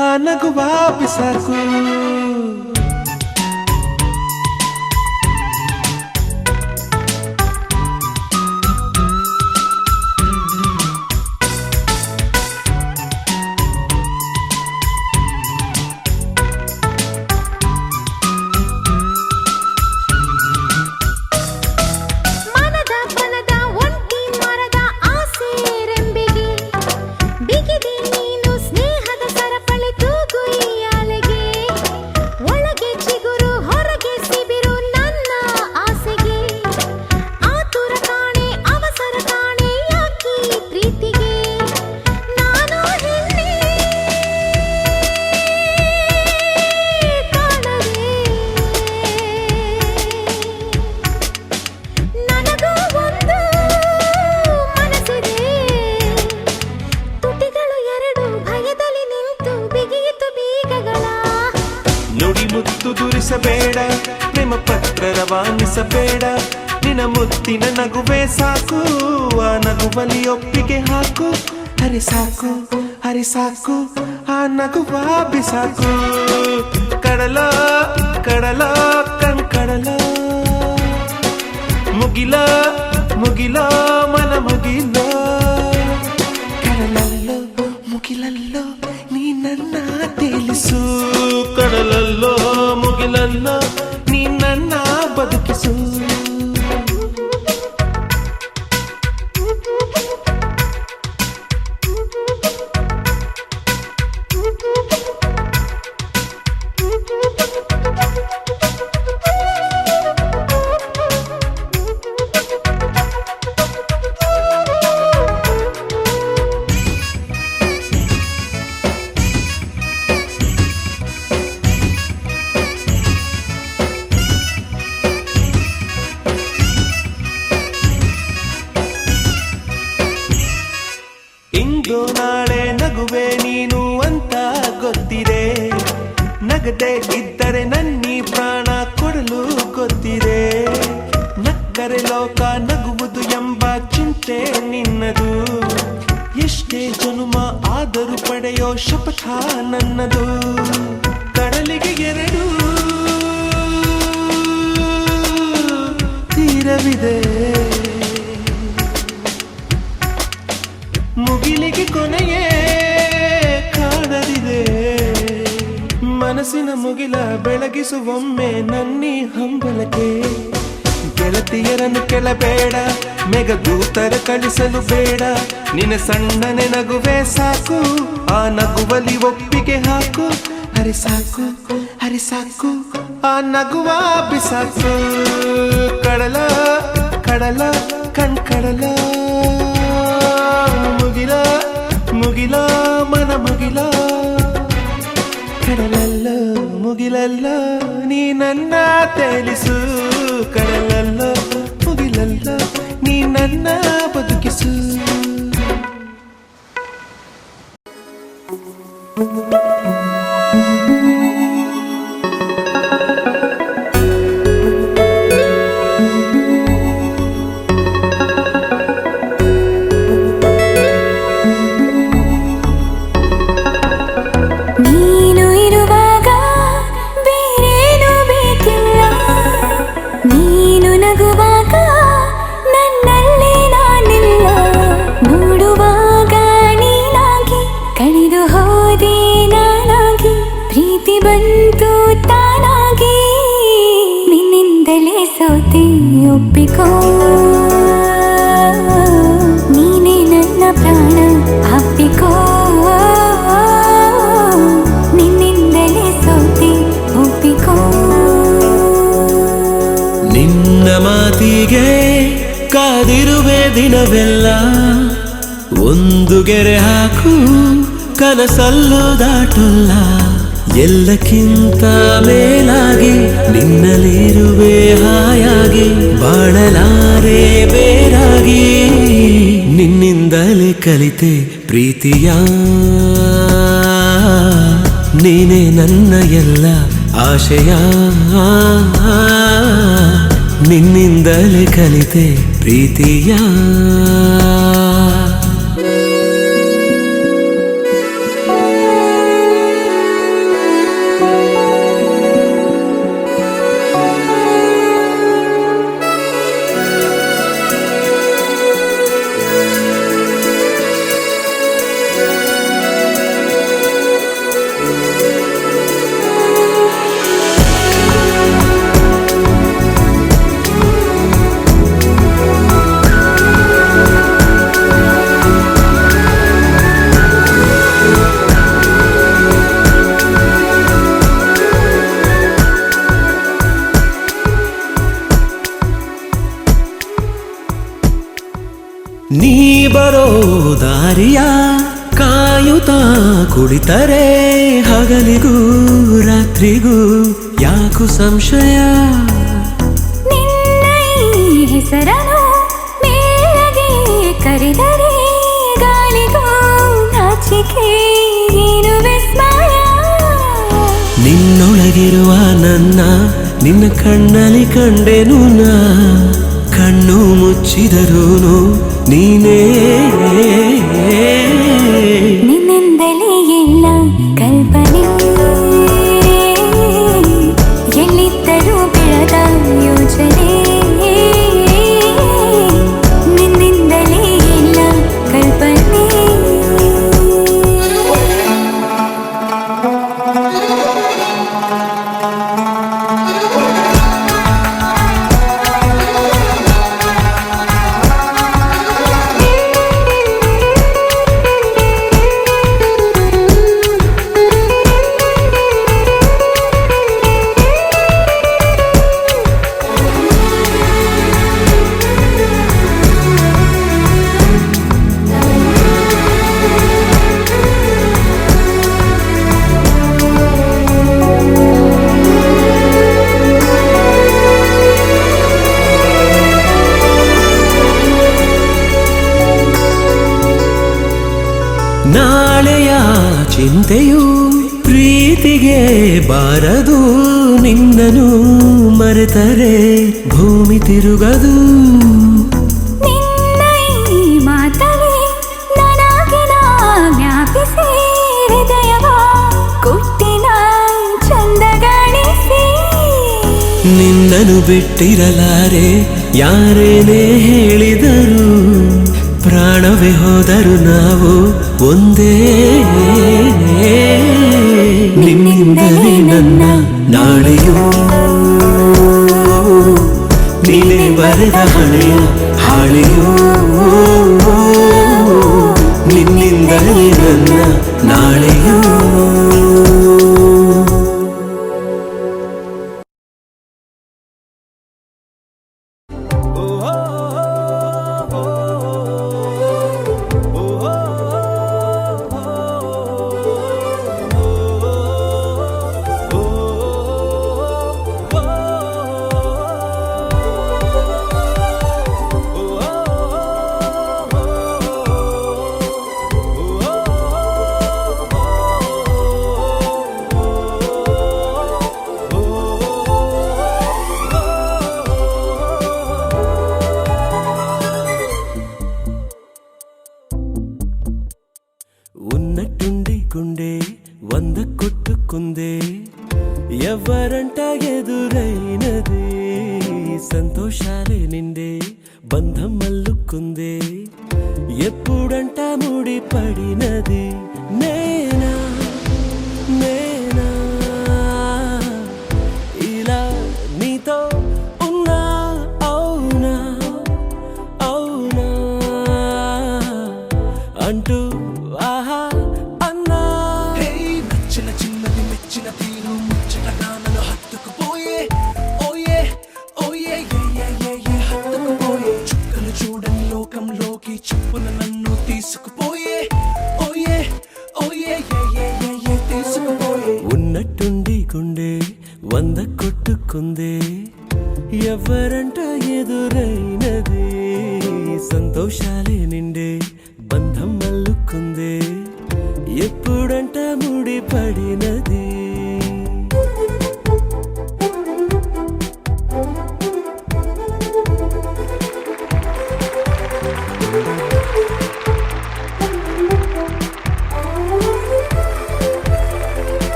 ಆ ನಗುವ ಬಿಸಾಕು ದುರಿಸಬೇಡ ಪ್ರೇಮ ಪತ್ರ ರವಾನಿಸಬೇಡ ನಿನ್ನ ಮುತ್ತಿನ ನಗುವೆ ಸಾಕು ಆ ನಗುವಲಿ ಒಪ್ಪಿಗೆ ಹಾಕು ಅರೆ ಸಾಕು ಆ ನಗುವ ಬಿಸಾಕು ಕಡಲ ಕಡಲ ಕಡಲ ಮುಗಿಲ ಮುಗಿಲ ಮನ ಮುಗಿಲ ಕಡಲಲ್ಲೋ ಮುಗಿಲಲ್ಲೋ ನೀ ನನ್ನ ತೇಲಿಸು ಕಡಲಲ್ಲೋ ಮುಗಿಲಲ್ಲೋ ನೀ ನನ್ನ ಬದುಕಿಸು ಇಂದು ನಾಳೆ ನಗುವೆ ನೀನು ಅಂತ ಗೊತ್ತಿದೆ ನಗದೆ ಇದ್ದರೆ ನನ್ನಿ ಪ್ರಾಣ ಕೊಡಲು ಗೊತ್ತಿದೆ ನಕ್ಕರೆ ಲೋಕ ನಗುವುದು ಎಂಬ ಚಿಂತೆ ನಿನ್ನದು ಎಷ್ಟೇ ಜನುಮ ಆದರೂ ಪಡೆಯೋ ಶಪಥ ನನ್ನದು ಕಡಲಿಗೆ ಎರಡು ತೀರವಿದೆ ಕರಗಿಸುವೊಮ್ಮೆ ನನ್ನಿ ಹಂಬಲಕ್ಕೆ. ಗೆಳತಿಯರನ್ನು ಕೆಳಬೇಡ, ಮೆಗದೂತರ ಕಳಿಸಲು ಬೇಡ. ನಿನ್ನ ಸಣ್ಣನೆ ನಗುವೆ ಸಾಕು, ಆ ನಗುವಲಿ ಒಪ್ಪಿಗೆ ಹಾಕು. ಹರಿ ಸಾಕು ಹರಿ ಸಾಕು, ಆ ನಗುವ ಬಿಸಾಕು. ಕಡಲ ಕಡಲ ಕಣ್ಕಡಲ, ಮುಗಿಲ ಮುಗಿಲ ಮನ ಮುಗಿಲ. ಕಡಲಲ್ಲ ಮುಗಿಲಲ್ಲ ನೀ ನನ್ನ ತೇಲಿಸು. ಕಡಲಲ್ಲ ಮುಗಿಲಲ್ಲ ನೀ ನನ್ನ ಬದುಕಿಸು. ನೀನು ಇರುವಾಗ ಬೇರೇನು ಬೇಕಿಲ್ಲ, ನೀನು ನಗುವಾಗ ನನ್ನಲ್ಲಿ ನಾನಿಲ್ಲ. ಮೂಡುವಾಗ ನೀನಾಗಿ ಕಳೆದು ಹೋದೆ ನಾನಾಗಿ, ಪ್ರೀತಿ ಬಂತು ತಾನಾಗಿ. ನಿನ್ನಿಂದಲೇ ಸೋತೆ ಒಪ್ಪಿಕೋ, ನೀನೇ ನನ್ನ ಪ್ರಾಣ ಅಪ್ಪಿಕೋ. ನಿನ್ನಿಂದಲೇ ಸೋತೆ ಒಪ್ಪಿಕೋ. ನಿನ್ನ ಮಾತಿಗೆ ಕಾದಿರುವೆ ದಿನವೆಲ್ಲ. ಒಂದು ಗೆರೆ ಹಾಕು ಕನಸಲ್ಲೂ ದಾಟಲ್ಲ. ಎಲ್ಲಕ್ಕಿಂತ ಮೇಲಾಗಿ ನಿನ್ನಲ್ಲಿರುವೆ ಹಾಯಾಗಿ, ಬಾಳಲಾರೆ ಬೇರಾಗಿ. ನಿನ್ನಿಂದಲೇ ಕಲಿತೆ ಪ್ರೀತಿಯ, ನೀನೇ ನನ್ನ ಎಲ್ಲ ಆಶಯ. ನಿನ್ನಿಂದಲೇ ಕಲಿತೆ ಪ್ರೀತಿಯ. ನೀ ಬರೋ ದಾರಿಯ ಕಾಯುತ್ತಾ ಕುಳಿತರೆ, ಹಗಲಿಗೂ ರಾತ್ರಿಗೂ ಯಾಕು ಸಂಶಯ. ನಿನ್ನ ಈ ಹೆಸರನ್ನು ಮೇಲಗೆ ಕರೆದರೆ, ಗಾಳಿಗೂ ನಾಚಿಕೆ ಏನು ವಿಸ್ಮಯ. ನಿನ್ನೊಳಗಿರುವ ನನ್ನ ನಿನ್ನ ಕಣ್ಣಲ್ಲಿ ಕಂಡೆನು ನಾ. ಕಣ್ಣು ಮುಚ್ಚಿದರೂನು ನೀನೇ. ನಿನ್ನಿಂದಲೇ ಎಲ್ಲ ಕಲ್ಪನೆ, ಎಲ್ಲಿದ್ದರೂ ಬೆಳೆದ ಯೋಚನೆ. ನಿನ್ನಿಂದಲೇ ಎಲ್ಲ ಕಲ್ಪನೆ. ನಾಳೆಯ ಚಿಂತೆಯು ಪ್ರೀತಿಗೆ ಬಾರದು. ನಿನ್ನನು ಮರೆತರೆ ಭೂಮಿ ತಿರುಗದು. ನಿನ್ನ ಈ ಮಾತಲ್ಲಿ ನನಗಿನ ಜ್ಞಾಪಿಸಿ, ಹೃದಯವ ಕೊಟ್ಟಿನ ಚಂದಗಾಣಿಸಿ. ನಿನ್ನನು ಬಿಟ್ಟಿರಲಾರೆ ಯಾರೇನೇ ಹೇಳಿದರು, ಪ್ರಾಣವೇ ನಾವೇ ಹೋದರು ನಾವು ಒಂದೇ ನಿನ್ನಿಂದಲೇ ನನ್ನ ನಾಳೆಯೂ ನೀನೇ ಬರೆದ ಹಣೆಯ ಹಾಳೆಯೂ ನಿನ್ನಿಂದಲೇ ನನ್ನ ನಾಳೆಯೂ ఉన్నట్టుండి గుండె వంద కొట్టుకుందే ఎవరంట ఎదురైనది సంతోషాలే నిండే బంధం మల్లుకుందే ఎప్పుడంట ముడి పడినది నేనా నేనా ఇలా నీతో ఉన్నా అవునా అవునా అంటూ ఆహా అన్నా నచ్చిన చిన్నది మెచ్చిన తీరు ముచ్చటగా నన్ను హత్తుకుపోయే ఓయే ఓయే ఏ హత్తుకుపోయే చుక్కలు చూడని లోకంలోకి చెప్పున నన్ను తీసుకుపోయే ఓయే ఓయే ఏ తీసుకుపోయే ఉన్నట్టుండి గుండె వంద కొట్టుకుందే ఎవరంట ఎదురైనది సంతోషాలే నిండే బంధం మల్లుకుందే ఎప్పుడంట ముడి పడినది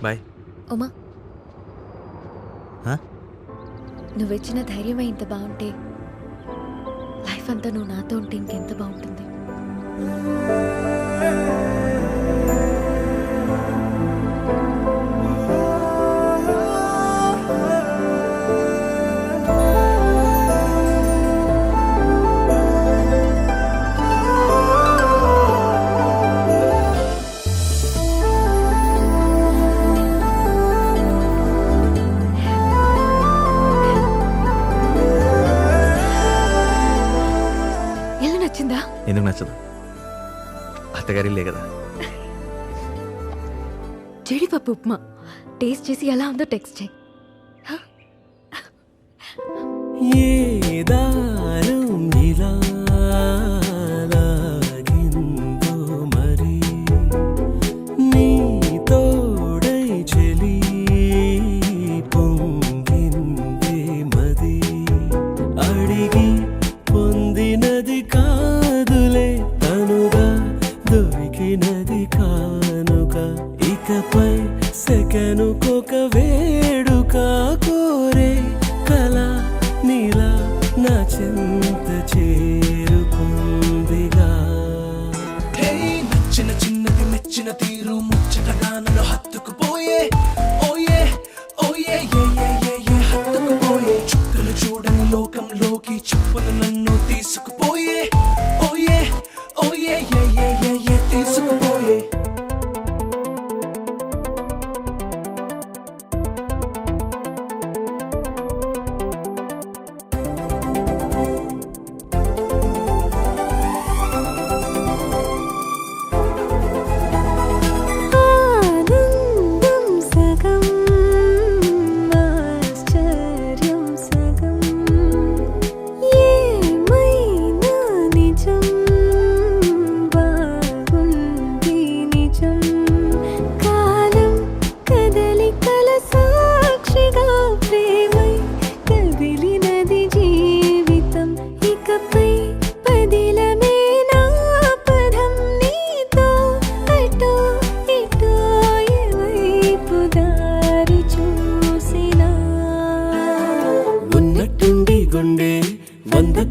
బాయ్ ఉమా నువ్విచ్చిన ధైర్యమే ఇంత బాగుంటే లైఫ్ అంతా నువ్వు నాతో ఉంటే ఇంకెంత బాగుంటుంది. ఎందుకు నచ్చదు? అత్తగారిలే కదా. జీడిపప్పు ఉప్మా టేస్ట్ చేసి ఎలా ఉందో టెక్స్ట్ చేయి. ఏ దారం ఇలా లాగిందో మరి నీ తోడై చెలి పొంగిందే మది అడిగి పొందినది కాదులే తనుగా దొరికినది కానుక ఇకపై సెకనుకొక వేడుక కోరే కళ నీలా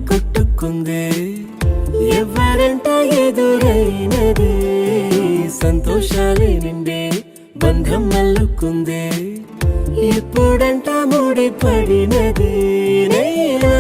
కొట్టుకుందే ఎవరంట ఎదురైనదే సంతోషాలే నిండే బంధం అల్లుకుందే ఎప్పుడంట ముడిపడినది నైనా